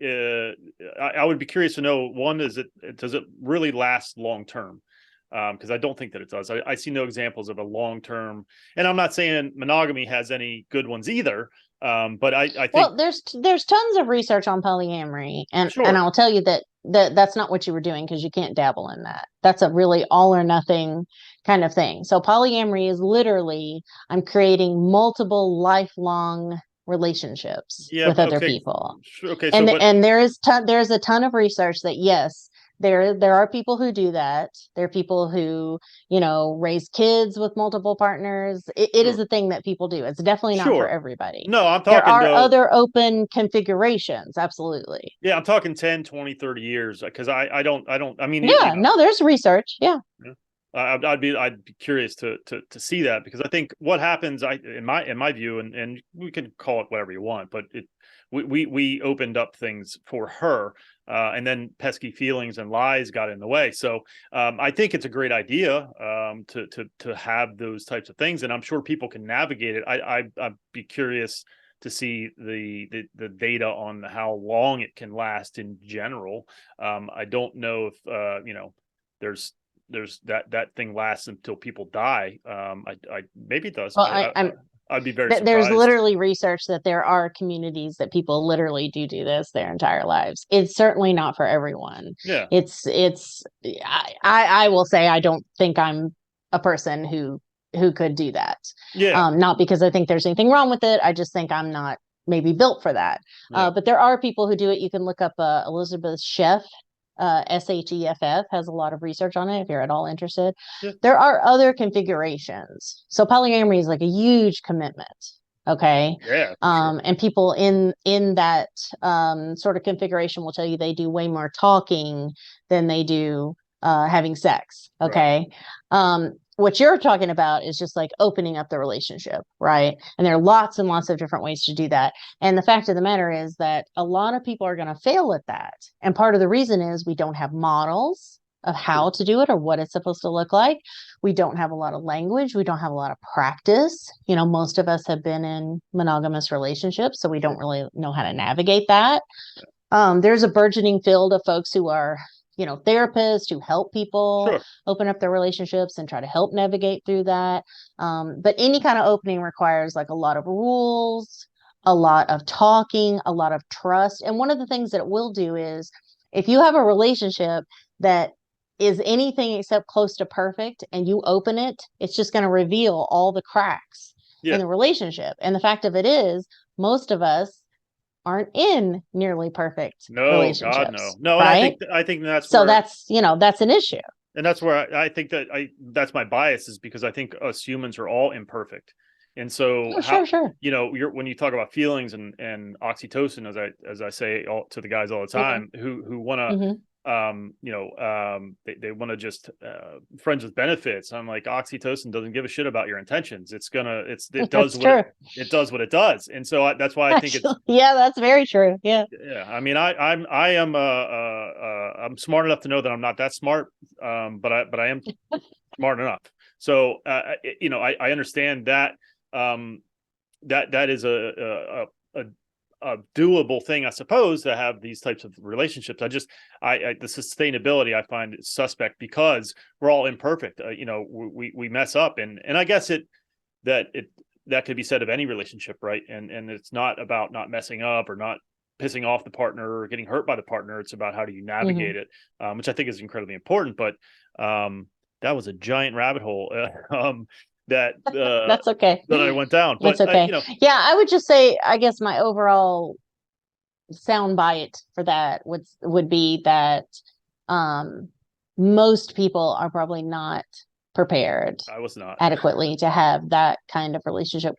I would be curious to know, one, does it really last long term? Because I don't think that it does. I see no examples of a long term, and I'm not saying monogamy has any good ones either. But I think, Well, there's tons of research on polyamory, and sure, I'll tell you that's not what you were doing because you can't dabble in that. That's a really all or nothing kind of thing. So polyamory is literally I'm creating multiple lifelong relationships yeah, with but other okay, people. sure, okay, so And but there's a ton of research that yes, there are people who do that. There are people who, raise kids with multiple partners. It is sure, a thing that people do. It's definitely not for sure. everybody. No, I'm There talking are though. other open configurations, absolutely. Yeah, I'm talking 10, 20, 30 years, because I mean, Yeah, no, there's research. Yeah. yeah. I'd be curious to see that, because I think what happens, in my view, and we can call it whatever you want, but we opened up things for her, and then pesky feelings and lies got in the way. So I think it's a great idea, to have those types of things, and I'm sure people can navigate it. I'd be curious to see the data on how long it can last in general. I don't know if there's that thing lasts until people die. I maybe it does. Well, I'd be very there's surprised. literally research that there are communities that people literally do this their entire lives. It's certainly not for everyone. Yeah, I will say I don't think I'm a person who could do that. yeah, Not because I think there's anything wrong with it. I just think I'm not maybe built for that. yeah, But there are people who do it. You can look up Elizabeth Sheff, Sheff has a lot of research on it if you're at all interested. yeah, There are other configurations. So polyamory is like a huge commitment. Okay. yeah, for sure. And people in that sort of configuration will tell you they do way more talking than they do having sex. Right. Okay. What you're talking about is just like opening up the relationship, right? And there are lots and lots of different ways to do that. And the fact of the matter is that a lot of people are going to fail at that. And part of the reason is we don't have models of Sure. how to do it or what it's supposed to look like. We don't have a lot of language. We don't have a lot of practice. Most of us have been in monogamous relationships, so we don't Sure. really know how to navigate that. There's a burgeoning field of folks who are, therapists who help people Sure. open up their relationships and try to help navigate through that. But any kind of opening requires like a lot of rules, a lot of talking, a lot of trust. And one of the things that it will do is if you have a relationship that is anything except close to perfect and you open it, it's just going to reveal all the cracks in Yeah. the relationship. And the fact of it is, most of us aren't in nearly perfect No, God, no, relationships, no. And right? I think that's So where, that's, that's an issue. and that's where I think that that's my bias, is because I think us humans are all imperfect. And so Oh, how, sure, sure. you're, when you talk about feelings and oxytocin, as I say to the guys all the Hmm. time who want to, Hmm. they want to just friends with benefits. I'm like, oxytocin doesn't give a shit about your intentions. It does That's what true. it does what it does. And so that's why I think it's, Actually, yeah, that's very true. Yeah. yeah. I mean, I am I'm smart enough to know that I'm not that smart, but I am smart enough. So I understand that, um, that is a doable thing, I suppose, to have these types of relationships. The sustainability I find is suspect, because we're all imperfect. We mess up, and I guess that it that could be said of any relationship, right? And it's not about not messing up or not pissing off the partner or getting hurt by the partner. It's about how do you Hmm. navigate it, which I think is incredibly important. But that was a giant rabbit hole, that That's okay. that I went down. But It's okay. Yeah, I would just say, I guess my overall sound bite for that would be that um most people are probably not prepared I was not. adequately to have that kind of relationship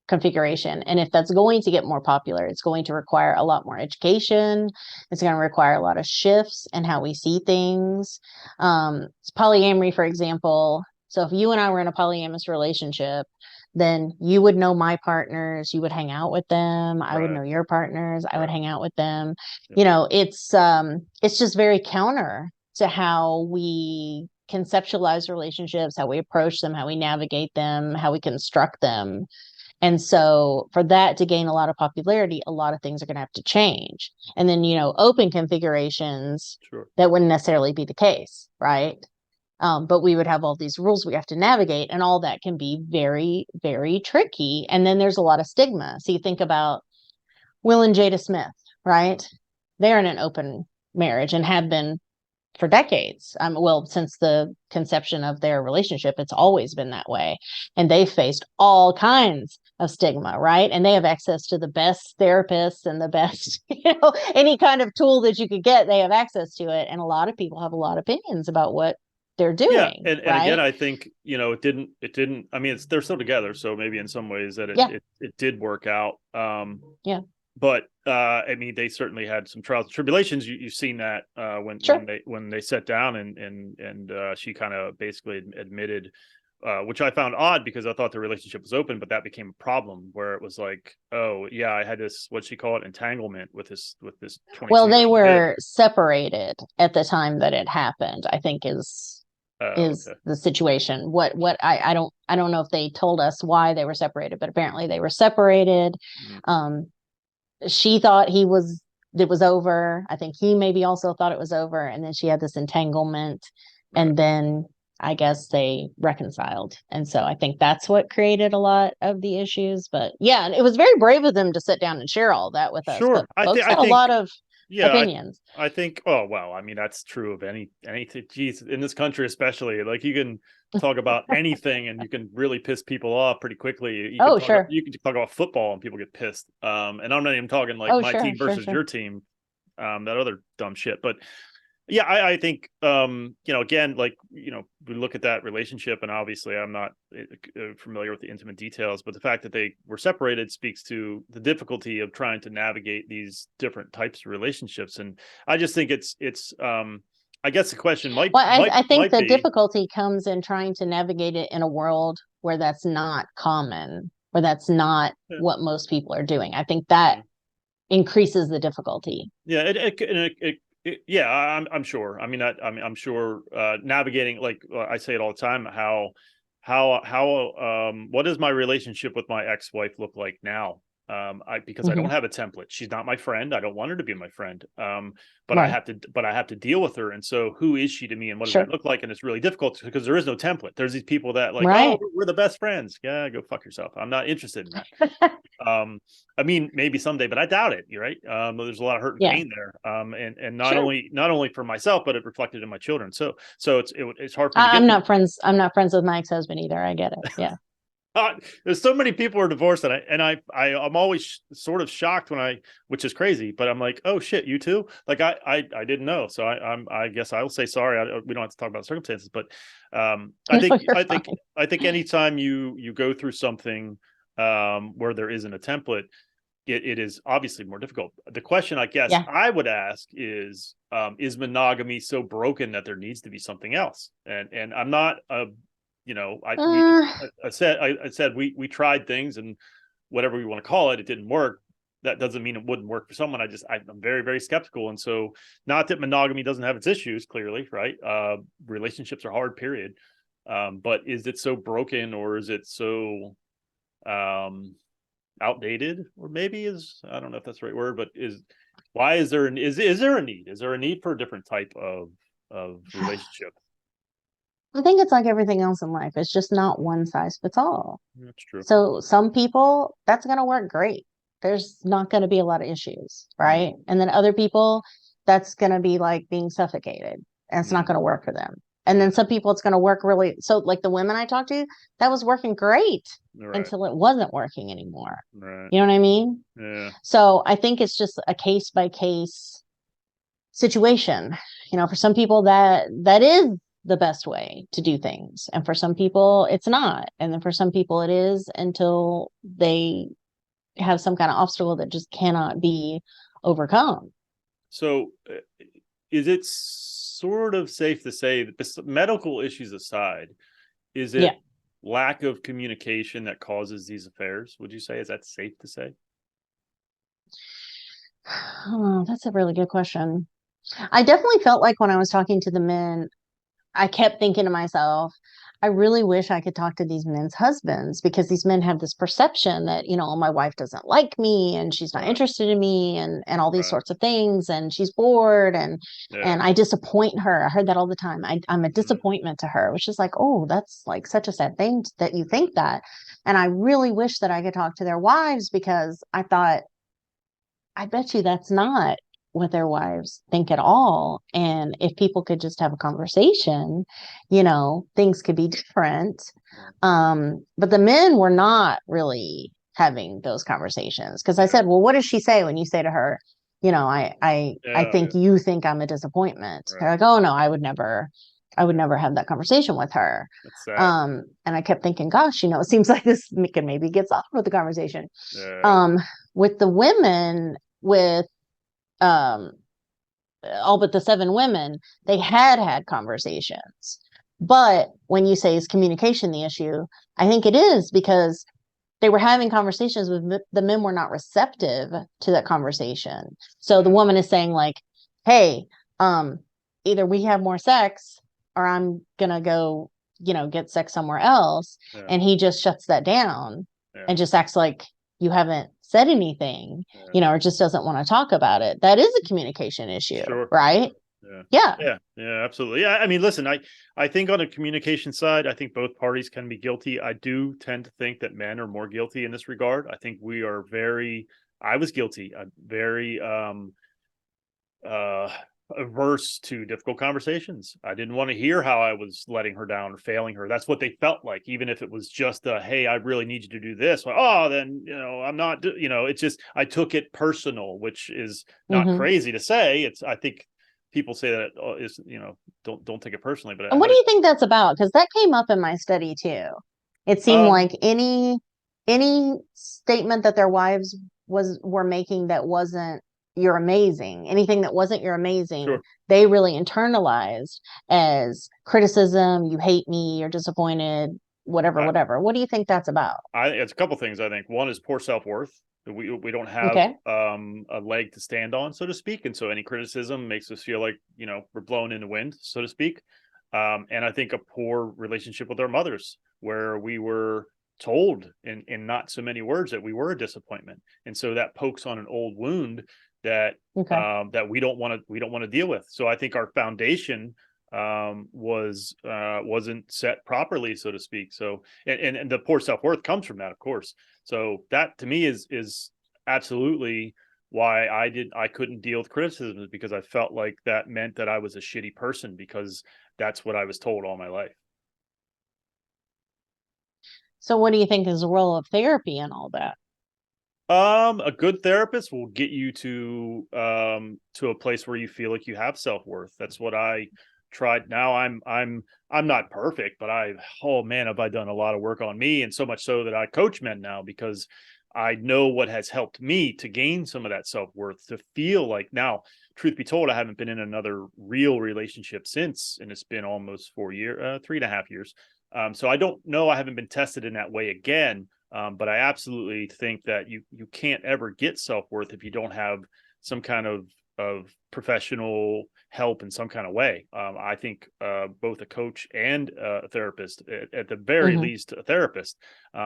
configuration. And if that's going to get more popular, it's going to require a lot more education. It's going to require a lot of shifts in how we see things. Polyamory, for example. So if you and I were in a polyamorous relationship, then you would know my partners, you would hang out with them, I would Right. know your partners, I would Right. hang out with them. Yep. It's just very counter to how we conceptualize relationships, how we approach them, how we navigate them, how we construct them. And so for that to gain a lot of popularity, a lot of things are going to have to change. And then, open configurations, Sure. that wouldn't necessarily be the case, right? But we would have all these rules we have to navigate, and all that can be very, very tricky. And then there's a lot of stigma. So you think about Will and Jada Smith, right? They're in an open marriage and have been for decades. Well, since the conception of their relationship, it's always been that way. And they faced all kinds of stigma, right? And they have access to the best therapists and the best, any kind of tool that you could get, they have access to it. And a lot of people have a lot of opinions about what they're Yeah, doing, and again, right? I think it didn't. I mean, they're still together, so maybe in some ways that Yeah, it did work out. yeah, But I mean, they certainly had some trials and tribulations. You've seen that sure. when they sat down, and she kind of basically admitted, which I found odd, because I thought the relationship was open, but that became a problem where it was like, oh yeah, I had this, what she called, entanglement with this Well, 22 they year old kid. were separated at the time that it happened, I think is Okay. the situation. I don't know if they told us why they were separated, but apparently they were separated. Mm. Um, she thought it was over. I think he maybe also thought it was over, and then she had this entanglement, Right. and then I guess they reconciled. And so I think that's what created a lot of the issues. But yeah, and it was very brave of them to sit down and share all that with us. But Sure. folks I had a think, lot of yeah, opinions. I think, oh well, I mean, that's true of anything. Geez, in this country especially, like, you can talk about anything and you can really piss people off pretty quickly. Oh, sure. You can talk about football and people get pissed. And I'm not even talking like Oh, my sure, team sure, versus sure. your team, that other dumb shit. But yeah, I think, again, like, we look at that relationship, and obviously I'm not familiar with the intimate details, but the fact that they were separated speaks to the difficulty of trying to navigate these different types of relationships. And I just think I guess the question Well, I think might the be, difficulty comes in trying to navigate it in a world where that's not common, where that's not yeah, what most people are doing. I think that yeah, increases the difficulty. yeah, yeah, I'm sure. I mean, I'm sure, navigating, like, I say it all the time, what does my relationship with my ex-wife look like now? Because I Hmm. don't have a template. She's not my friend. I don't want her to be my friend. But Right. I have to deal with her. And so who is she to me, and what does that Sure. look like? And it's really difficult because there is no template. There's these people that, like, oh, Right. we're the best friends. Yeah, go fuck yourself. I'm not interested in that. I mean, maybe someday, but I doubt it. You're right. There's a lot of hurt and Yeah. pain there. And Sure. not only for myself, but it reflected in my children. So it's hard for me to get I'm to. not friends. I'm not friends with my ex-husband either. I get it. Yeah. There's so many people are divorced, and I'm always sort of shocked which is crazy, but I'm like, oh shit, you too? Like I didn't know, so I guess I will say sorry. We don't have to talk about circumstances, but I No, think you're fine. anytime you go through something where there isn't a template, it is obviously more difficult. The question I guess Yeah. I would ask is monogamy so broken that there needs to be something else? And I'm not you know, Uh, I said we tried things, and whatever we want to call it, it didn't work. That doesn't mean it wouldn't work for someone. I'm very, very skeptical. And so, not that monogamy doesn't have its issues, clearly, right? Relationships are hard, period. But is it so broken, or is it so outdated, or maybe I don't know if that's the right word, but why is there is there a need? Is there a need for a different type of relationship? I think it's like everything else in life. It's just not one size fits all. That's true. So some people, that's going to work great. There's not going to be a lot of issues, right? And then other people, that's going to be like being suffocated, and it's not going to work for them. And then some people, it's going to work really. So, like the women I talked to, that was working great Right. until it wasn't working anymore. Right. You know what I mean? Yeah. So, I think it's just a case by case situation. For some people, that is the best way to do things, and for some people it's not, and then for some people it is, until they have some kind of obstacle that just cannot be overcome. So, is it sort of safe to say that, medical issues aside, is Yeah. it lack of communication that causes these affairs? Would you say, is that safe to say? Oh, that's a really good question. I definitely felt like when I was talking to the men, I kept thinking to myself, I really wish I could talk to these men's husbands, because these men have this perception that, oh, my wife doesn't like me and she's not Right. interested in me, and all these Right. sorts of things, and she's bored, and Yeah. I disappoint her. I heard that all the time. I'm a disappointment to her, which is like, oh, that's like such a sad thing that you think that. And I really wish that I could talk to their wives, because I thought, I bet you that's not what their wives think at all. And if people could just have a conversation, things could be different. But the men were not really having those conversations, because I said, well, what does she say when you say to her, I think you think I'm a disappointment? They're like, oh no, I would never have that conversation with her. That's sad. And I kept thinking, gosh, it seems like this can maybe get solved with the conversation. Yeah. With the women, with um all but the 7 women, they had conversations. But when you say, is communication the issue, I think it is, because they were having conversations with the men were not receptive to that conversation. So the woman is saying like, hey, either we have more sex, or I'm gonna go, get sex somewhere else. Yeah. And he just shuts that down and just acts like you haven't said anything, or just doesn't want to talk about it. That is a communication issue, Sure. right? Yeah, absolutely. Yeah, I mean, listen, I think on a communication side, I think both parties can be guilty. I do tend to think that men are more guilty in this regard. I think I was guilty. I'm very averse to difficult conversations. I didn't want to hear how I was letting her down or failing her. That's what they felt like, even if it was just hey, I really need you to do this. Well, oh, then I'm not. It's just I took it personal, which is not crazy to say. I think people say that is don't take it personally. But and what do you think that's about? Because that came up in my study too. It seemed like any statement that their wives were making that wasn't "you're amazing," anything that wasn't "you're amazing," sure. They really internalized as criticism. You hate me, you're disappointed, whatever. What do you think that's about? It's a couple things. I think one is poor self-worth. We don't have Okay. a leg to stand on, so to speak, and so any criticism makes us feel like we're blown in the wind, so to speak. And I think a poor relationship with our mothers, where we were told in not so many words that we were a disappointment, and so that pokes on an old wound that that we don't want to deal with. So I think our foundation wasn't set properly, so to speak. So and the poor self-worth comes from that, of course. So that to me is absolutely why I couldn't deal with criticism, is because I felt like that meant that I was a shitty person, because that's what I was told all my life. So what do you think is the role of therapy in all that? A good therapist will get you to a place where you feel like you have self-worth. That's what I tried. Now I'm not perfect, but oh man, have I done a lot of work on me, and so much so that I coach men now because I know what has helped me to gain some of that self-worth, to feel like now, truth be told, I haven't been in another real relationship since, and it's been almost 4 years, 3.5 years. So I don't know, I haven't been tested in that way again. But I absolutely think that you can't ever get self-worth if you don't have some kind of professional help in some kind of way. I think both a coach and a therapist, at the very Hmm. least, a therapist,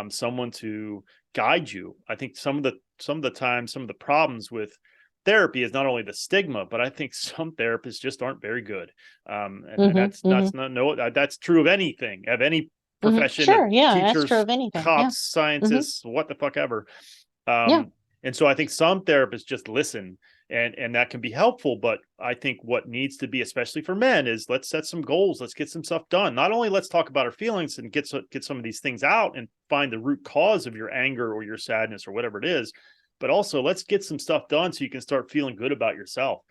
someone to guide you. I think some of the time, some of the problems with therapy is not only the stigma, but I think some therapists just aren't very good. And Hmm. Hmm. that's not no that's true of anything, of any Hmm. profession, of Sure. Yeah, that's true teachers, of anything. Yeah. cops, Hmm. scientists, what the fuck ever. Yeah. And so I think some therapists just listen, and that can be helpful. But I think what needs to be, especially for men, is let's set some goals. Let's get some stuff done. Not only let's talk about our feelings and get some of these things out and find the root cause of your anger or your sadness or whatever it is, but also let's get some stuff done so you can start feeling good about yourself.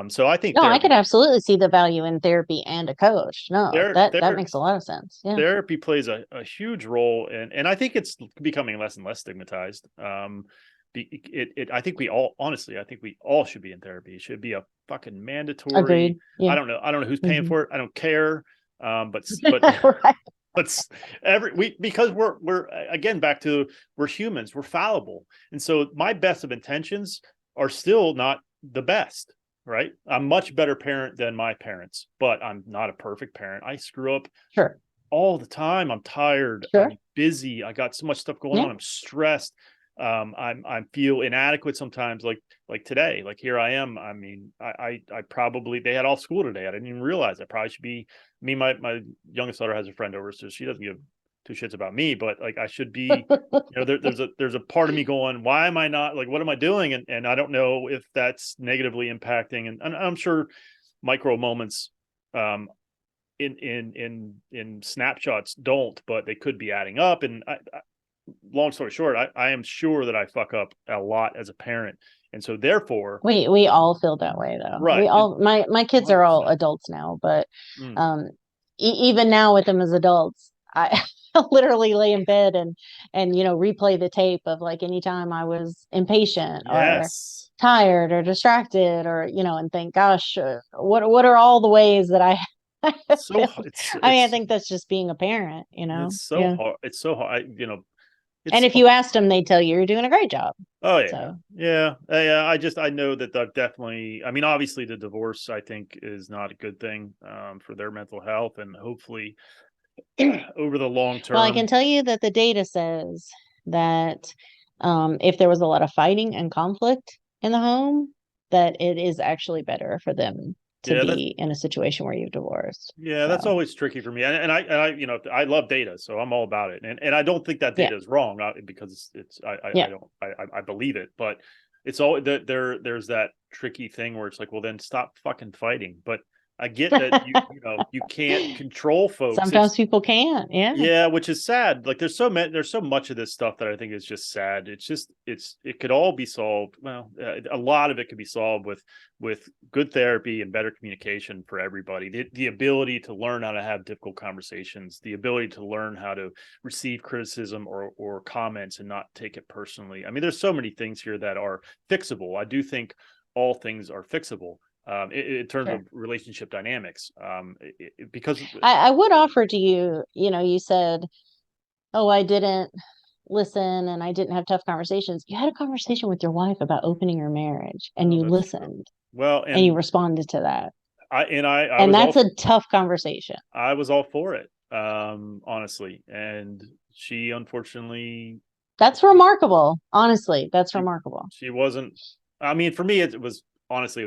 So I think No, I could absolutely see the value in therapy and a coach. No, there that there makes a lot of sense. Yeah. therapy plays a huge role, and I think it's becoming less and less stigmatized. I think we all, honestly, I think we all should be in therapy. It should be a fucking mandatory. Agreed. Yeah. I don't know who's paying Hmm. for it. I don't care. But Right. but because we're again back to, we're humans, we're fallible, and so my best of intentions are still not the best. Right, I'm much better parent than my parents, but I'm not a perfect parent. I screw up Sure. all the time. I'm tired. Sure. I'm busy. I got so much stuff going Yeah. on. I'm stressed. I feel inadequate sometimes. Like today. Like here I am. I mean, I probably, they had all school today. I didn't even realize. I probably should be me. My youngest daughter has a friend over, so she doesn't give two shits about me. But like I should be. There's a part of me going, why am I not, like, what am I doing? And I don't know if that's negatively impacting. And I'm sure micro moments um in snapshots don't, but they could be adding up. And long story short, I am sure that I fuck up a lot as a parent, and so therefore, We all feel that way though. right, We all my kids are all 100%. adults now, but Mm, um even now with them as adults, I literally lay in bed and replay the tape of like anytime I was impatient or yes, tired or distracted or and think, gosh, what are all the ways that I have so failed? I mean, I it's think that's just being a parent, it's so Yeah. hard. It's so hard. And It's if you asked them, they'd tell you you're doing a great job. oh yeah, So yeah, yeah. I know that I've definitely. I mean, obviously, the divorce I think is not a good thing for their mental health, and hopefully over the long well, I can term. tell you that the data says that if there was a lot of fighting and conflict in the home, that it is actually better for them to Yeah, that's be in a situation where you've divorced. Yeah, that's So, always tricky for me, and I, I love data, so I'm all about it, and I don't think that yeah, data is wrong, because it's I yeah. don't I believe it, but it's all that there's that tricky thing where it's like, well, then stop fucking fighting. But I get that you can't control folks. Sometimes people can't. Yeah, Yeah, which is sad. Like there's so much of this stuff that I think is just sad. It could all be solved. Well, a lot of it could be solved with good therapy and better communication for everybody. The ability to learn how to have difficult conversations, the ability to learn how to receive criticism or comments and not take it personally. I mean, there's so many things here that are fixable. I do think all things are fixable. In terms sure. of relationship dynamics, because I would offer to you, you said, oh, I didn't listen and I didn't have tough conversations. You had a conversation with your wife about opening your marriage and oh, you that's true. listened Well, and you and responded to that. I And was that's all a tough conversation. for it, honestly. And she unfortunately, That's remarkable. Honestly, that's she remarkable. she wasn't. I mean, for me, it was honestly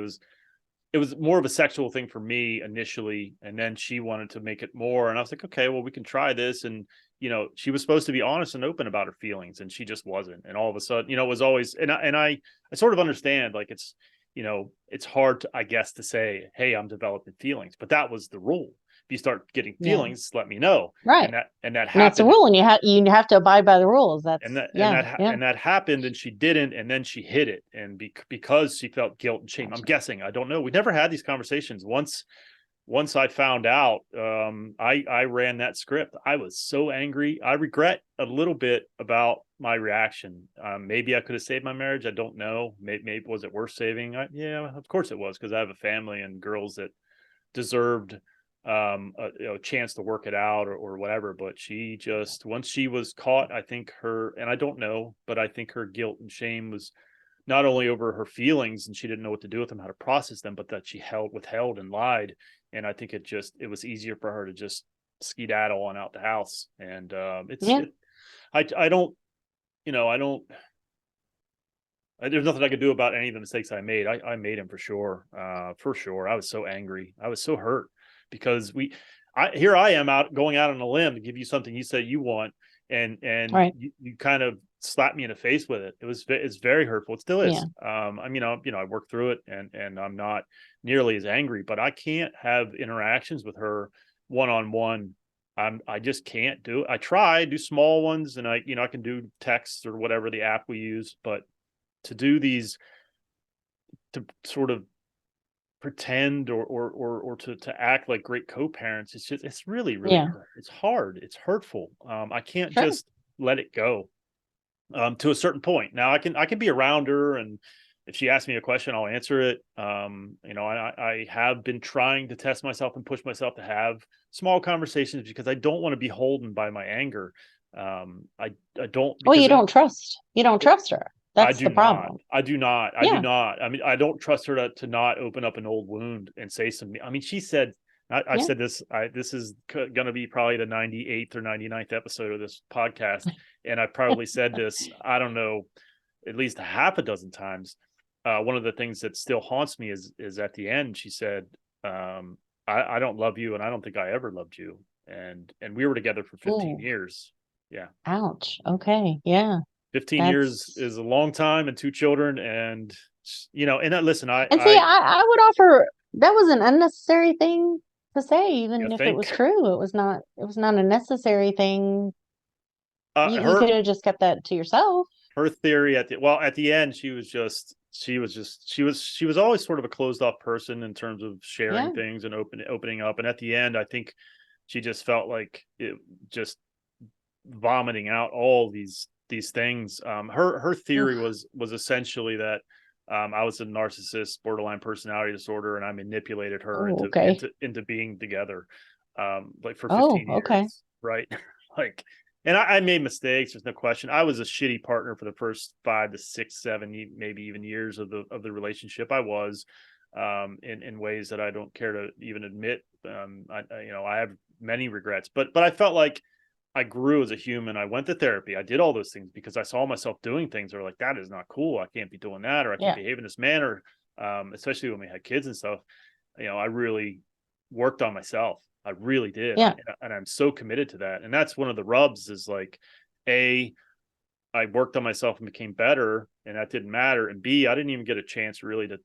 it was more of a sexual thing for me initially, and then she wanted to make it more, and I was like, okay, well, we can try this. And she was supposed to be honest and open about her feelings, and she just wasn't. And all of a sudden, it was always, I sort of understand, like, it's hard to, I guess, to say, hey, I'm developing feelings, but that was the rule. If you start getting Yeah. feelings, let me know. Right. And that And that's the happened. rule. And you have to abide by the rules. And that Yeah. Yeah. and that happened, and she didn't, and then she hid it, and because she felt guilt and shame. I'm Gotcha. guessing. I don't know. We never had these conversations. Once I found out, I ran that script. I was so angry. I regret a little bit about my reaction. Maybe I could have saved my marriage. I don't know. Maybe was it worth saving? Yeah, of course it was, because I have a family and girls that deserved a chance to work it out, or whatever. But she just, once she was caught, I think her, and I don't know, but I think her guilt and shame was not only over her feelings, and she didn't know what to do with them, how to process them, but that she withheld and lied. And I think it was easier for her to just skedaddle on out the house. And Yeah. I don't, I don't, there's nothing I could do about any of the mistakes I made. I made them for sure. For sure. I was so angry. I was so hurt because here I am going out on a limb to give you something you said you want. And Right. you kind of slapped me in the face with it. It's very hurtful. It still Yeah. is. I mean, I worked through it, and I'm not nearly as angry, but I can't have interactions with her one-on-one. I just can't do it. I do small ones, and I can do texts or whatever the app we use, but to do these, to sort of pretend or to act like great co-parents, it's really, really Yeah. hurt. It's hard. It's hurtful. I can't Sure. just let it go to a certain point. Now I can be around her, and if she asks me a question, I'll answer it. I have been trying to test myself and push myself to have small conversations, because I don't want to be holden by my anger. I don't, Well, because you don't trust her. I That's do the not. problem. I do not. I do Yeah. not. I mean, I don't trust her to not open up an old wound and say something. I mean, she said, I've Yeah. said this, this is going to be probably the 98th or 99th episode of this podcast. And I probably said this, I don't know, at least a half a dozen times. One of the things that still haunts me is at the end, she said, I don't love you, and I don't think I ever loved you. And we were together for 15 Oh, years. Yeah. ouch. Okay. Yeah. 15 years That's is a long time, and two children. And, listen, And see, I would offer that was an unnecessary thing to say, you even if it was think, true. It was not a necessary thing. You her, could have just kept that to yourself. theory at the end, she was always sort of a closed off person in terms of sharing Yeah. things and opening up. And at the end, I think she just felt like it, just vomiting out all these things. Her theory Ugh. was essentially that I was a narcissist, borderline personality disorder, and I manipulated her Oh, okay. into being together, like for Oh, 15 okay. years, right? Like, and I made mistakes. There's no question. I was a shitty partner for the first 5 to 6, 7, maybe even years of the relationship. I was, in ways that I don't care to even admit. I have many regrets, but I felt like I grew as a human. I went to therapy. I did all those things because I saw myself doing things that were like, that is not cool. I can't be doing that, or I can't Yeah. behave in this manner. Especially when we had kids and stuff. I really worked on myself. I really did. Yeah. And I'm so committed to that. And that's one of the rubs, is like, A, I worked on myself and became better, and that didn't matter. And B, I didn't even get a chance really to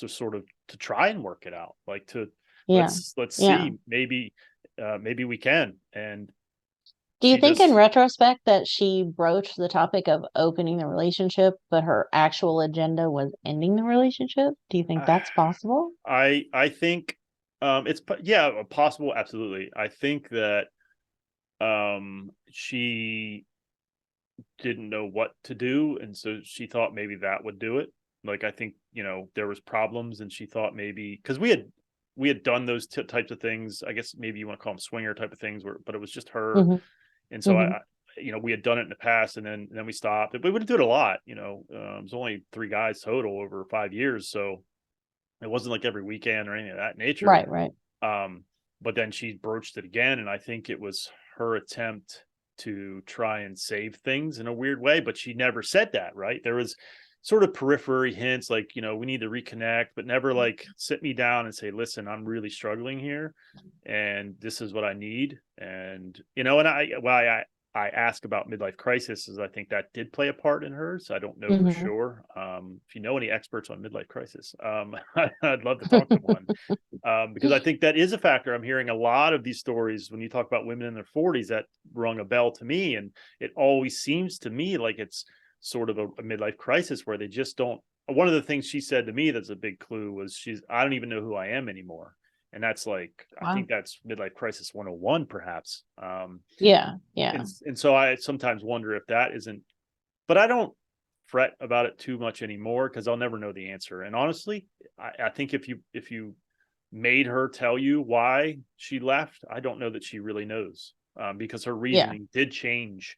sort of to try and work it out. Like, to Yeah. let's Yeah. see, maybe we can. And Do you she think in just, retrospect that she broached the topic of opening the relationship, but her actual agenda was ending the relationship? Do you think that's possible? I think it's, yeah, possible. Absolutely. I think that she didn't know what to do, and so she thought maybe that would do it. Like, I think, there was problems, and she thought maybe, because we had done those types of things. I guess maybe you want to call them swinger type of things, but it was just her. Hmm. And so Hmm. we had done it in the past, and then we stopped. But we would do it a lot. It was only 3 guys total over 5 years, so it wasn't like every weekend or anything of that nature. Right, right. Um, but then she broached it again, and I think it was her attempt to try and save things in a weird way. But she never said that, right? There was sort of periphery hints, like, we need to reconnect, but never like sit me down and say, listen, I'm really struggling here, and this is what I need. And I ask about midlife crisis, as I think that did play a part in hers. I don't know for Hmm. sure. If you know any experts on midlife crisis, I'd love to talk to one, because I think that is a factor. I'm hearing a lot of these stories when you talk about women in their 40s that rung a bell to me, and it always seems to me like it's sort of a midlife crisis where they just don't. One of the things she said to me that's a big clue was I don't even know who I am anymore. And that's like, I Wow. think that's midlife crisis 101, perhaps. Yeah, and yeah, and so I sometimes wonder if that isn't, but I don't fret about it too much anymore because I'll never know the answer. And honestly, I think if you made her tell you why she left, I don't know that she really knows, because her yeah, reasoning did change,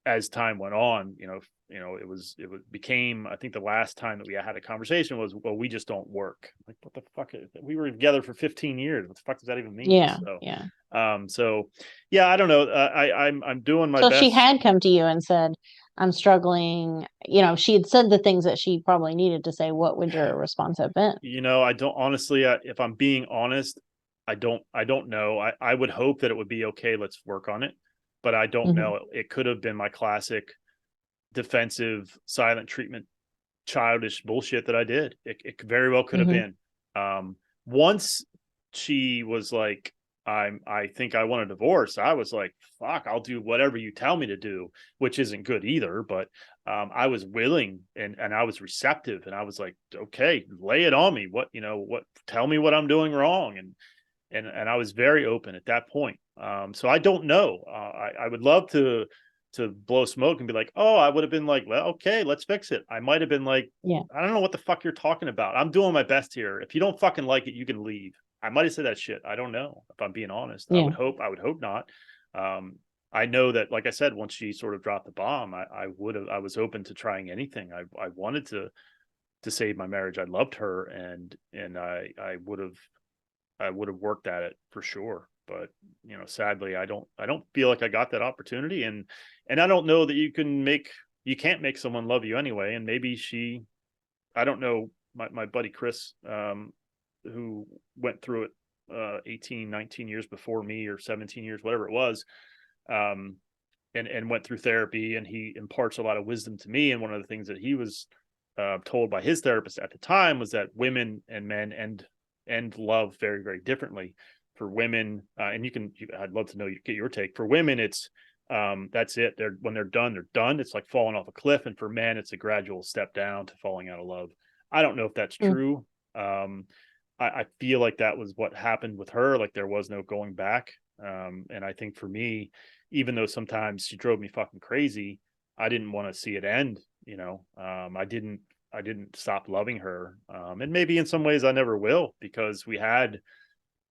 as time went on. It became. I think the last time that we had a conversation was, well, we just don't work. Like, what the fuck? We were together for 15 years. What the fuck does that even mean? yeah, So, yeah. so yeah, I don't know. I'm doing my So if she best. had come to you and said, I'm struggling, she had said the things that she probably needed to say, what would your response have been? I don't honestly. If I'm being honest, I don't know. I would hope that it would be okay. Let's work on it, but I don't Hmm. know. It could have been my classic defensive, silent treatment, childish bullshit that I did. It very well could have Hmm. been. Once she was like, I think I want a divorce. I was like, fuck, I'll do whatever you tell me to do, which isn't good either. But I was willing, and I was receptive, and I was like, okay, lay it on me. Tell me what I'm doing wrong. And I was very open at that point. So I don't know. I would love to blow smoke and be like, oh, I would have been like, well, okay, let's fix it. I might have been like, Yeah, I don't know what the fuck you're talking about. I'm doing my best here. If you don't fucking like it, you can leave. I might have said that shit. I don't know, if I'm being honest. I yeah, would hope. I would hope not. Um, I know that, like I said, once she sort of dropped the bomb, I would have. I was open to trying anything. I wanted to save my marriage. I loved her, and I would have worked at it for sure. But sadly, I don't feel like I got that opportunity, and I don't know that you can't make someone love you anyway. And maybe I don't know, my buddy Chris, who went through it 18, 19 years before me, or 17 years, whatever it was, um, and went through therapy, and he imparts a lot of wisdom to me. And one of the things that he was told by his therapist at the time was that women and men end love very, very differently. For women, and I'd love to get your take. For women, it's that's it. When they're done, they're done. It's like falling off a cliff. And for men, it's a gradual step down to falling out of love. I don't know if that's mm, true. I feel like that was what happened with her. Like, there was no going back. And I think for me, even though sometimes she drove me fucking crazy, I didn't want to see it end. I didn't stop loving her. And maybe in some ways I never will, because we had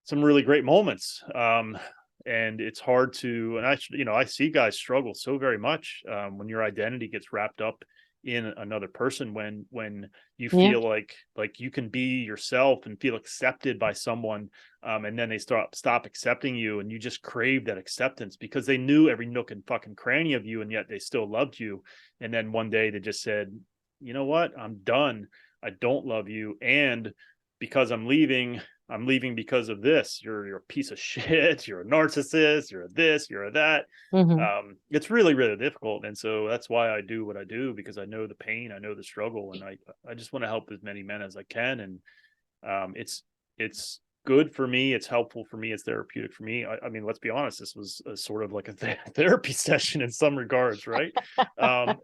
some really great moments. And it's hard to, and I see guys struggle so very much, when your identity gets wrapped up in another person, when you yeah. feel like you can be yourself and feel accepted by someone, and then they stop accepting you, and you just crave that acceptance because they knew every nook and fucking cranny of you, and yet they still loved you. And then one day they just said, you know what, I'm done. I don't love you. And because I'm leaving because of this. You're a piece of shit. You're a narcissist. You're a this. You're a that. Hmm. It's really, really difficult, and so that's why I do what I do, because I know the pain, I know the struggle, and I just want to help as many men as I can. And it's good for me. It's helpful for me. It's therapeutic for me. I mean, let's be honest. This was a sort of like a therapy session in some regards, right? And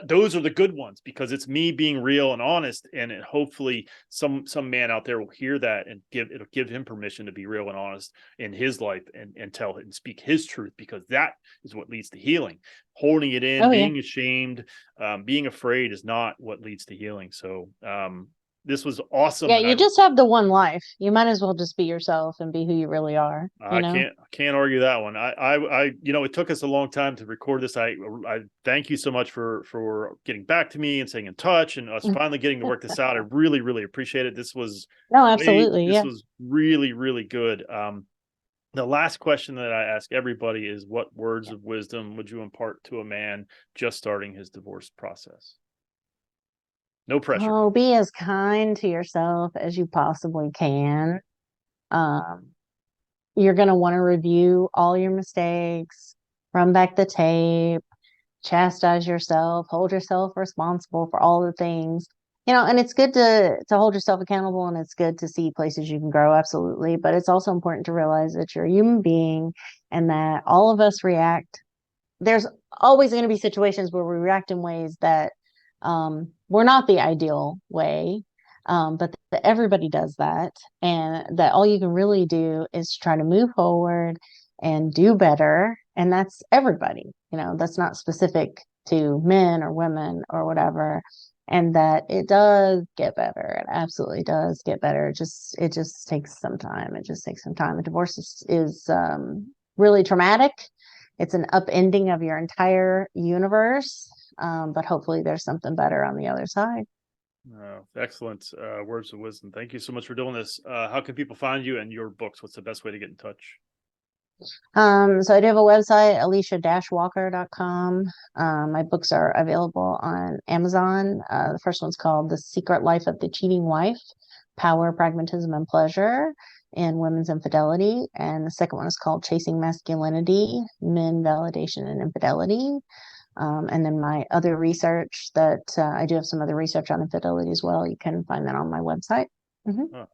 those are the good ones, because it's me being real and honest, and hopefully some man out there will hear that, and it'll give him permission to be real and honest in his life, and tell and speak his truth, because that is what leads to healing. Holding it in, Oh, yeah. being ashamed, being afraid is not what leads to healing. So, this was awesome, Yeah, and you just have the one life. You might as well just be yourself and be who you really are, you I know? can't argue that one. It took us a long time to record this. I thank you so much for getting back to me and staying in touch, and us finally getting to work this out. I really, really appreciate it. No, absolutely. This Yeah. was really, really good. The last question that I ask everybody is, what words of wisdom would you impart to a man just starting his divorce process? No pressure. Oh, be as kind to yourself as you possibly can. Um, you're going to want to review all your mistakes. run back the tape, chastise yourself, hold yourself responsible for all the things. And it's good to hold yourself accountable, and it's good to see places you can grow, absolutely. But it's also important to realize that you're a human being and that all of us react. There's always going to be situations where we react in ways that were not the ideal way, but that everybody does that, and that all you can really do is try to move forward and do better. And that's everybody, that's not specific to men or women or whatever. And that it does get better. It absolutely does get better. It just takes some time. It just takes some time. A divorce is really traumatic. It's an upending of your entire universe. But hopefully there's something better on the other side. Excellent words of wisdom. Thank you so much for doing this. How can people find you and your books? What's the best way to get in touch? So I do have a website, alicia-walker.com. My books are available on Amazon. The first one's called The Secret Life of the Cheating Wife: Power, Pragmatism, and Pleasure in Women's Infidelity. And the second one is called Chasing Masculinity: Men, Validation, and Infidelity. And then my other research that I do have some other research on infidelity as well. You can find that on my website.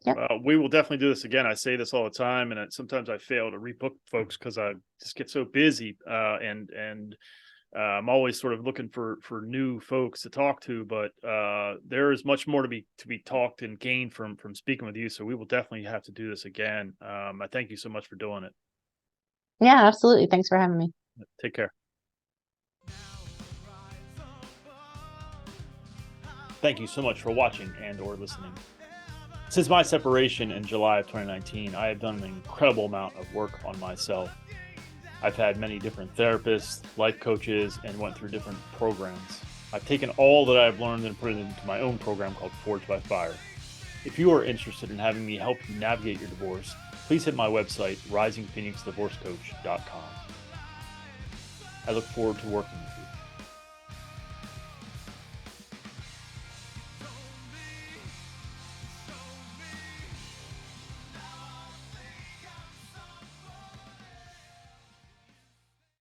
Yep. We will definitely do this again. I say this all the time, and sometimes I fail to rebook folks because I just get so busy, and I'm always sort of looking for new folks to talk to. But there is much more to be talked and gained from speaking with you. So we will definitely have to do this again. I thank you so much for doing it. Yeah, absolutely. Thanks for having me. Take care. Thank you so much for watching and or listening. Since my separation in July of 2019, I have done an incredible amount of work on myself. I've had many different therapists, life coaches, and went through different programs. I've taken all that I've learned and put it into my own program called Forged by Fire. If you are interested in having me help you navigate your divorce, please hit my website, risingphoenixdivorcecoach.com. I look forward to working with you.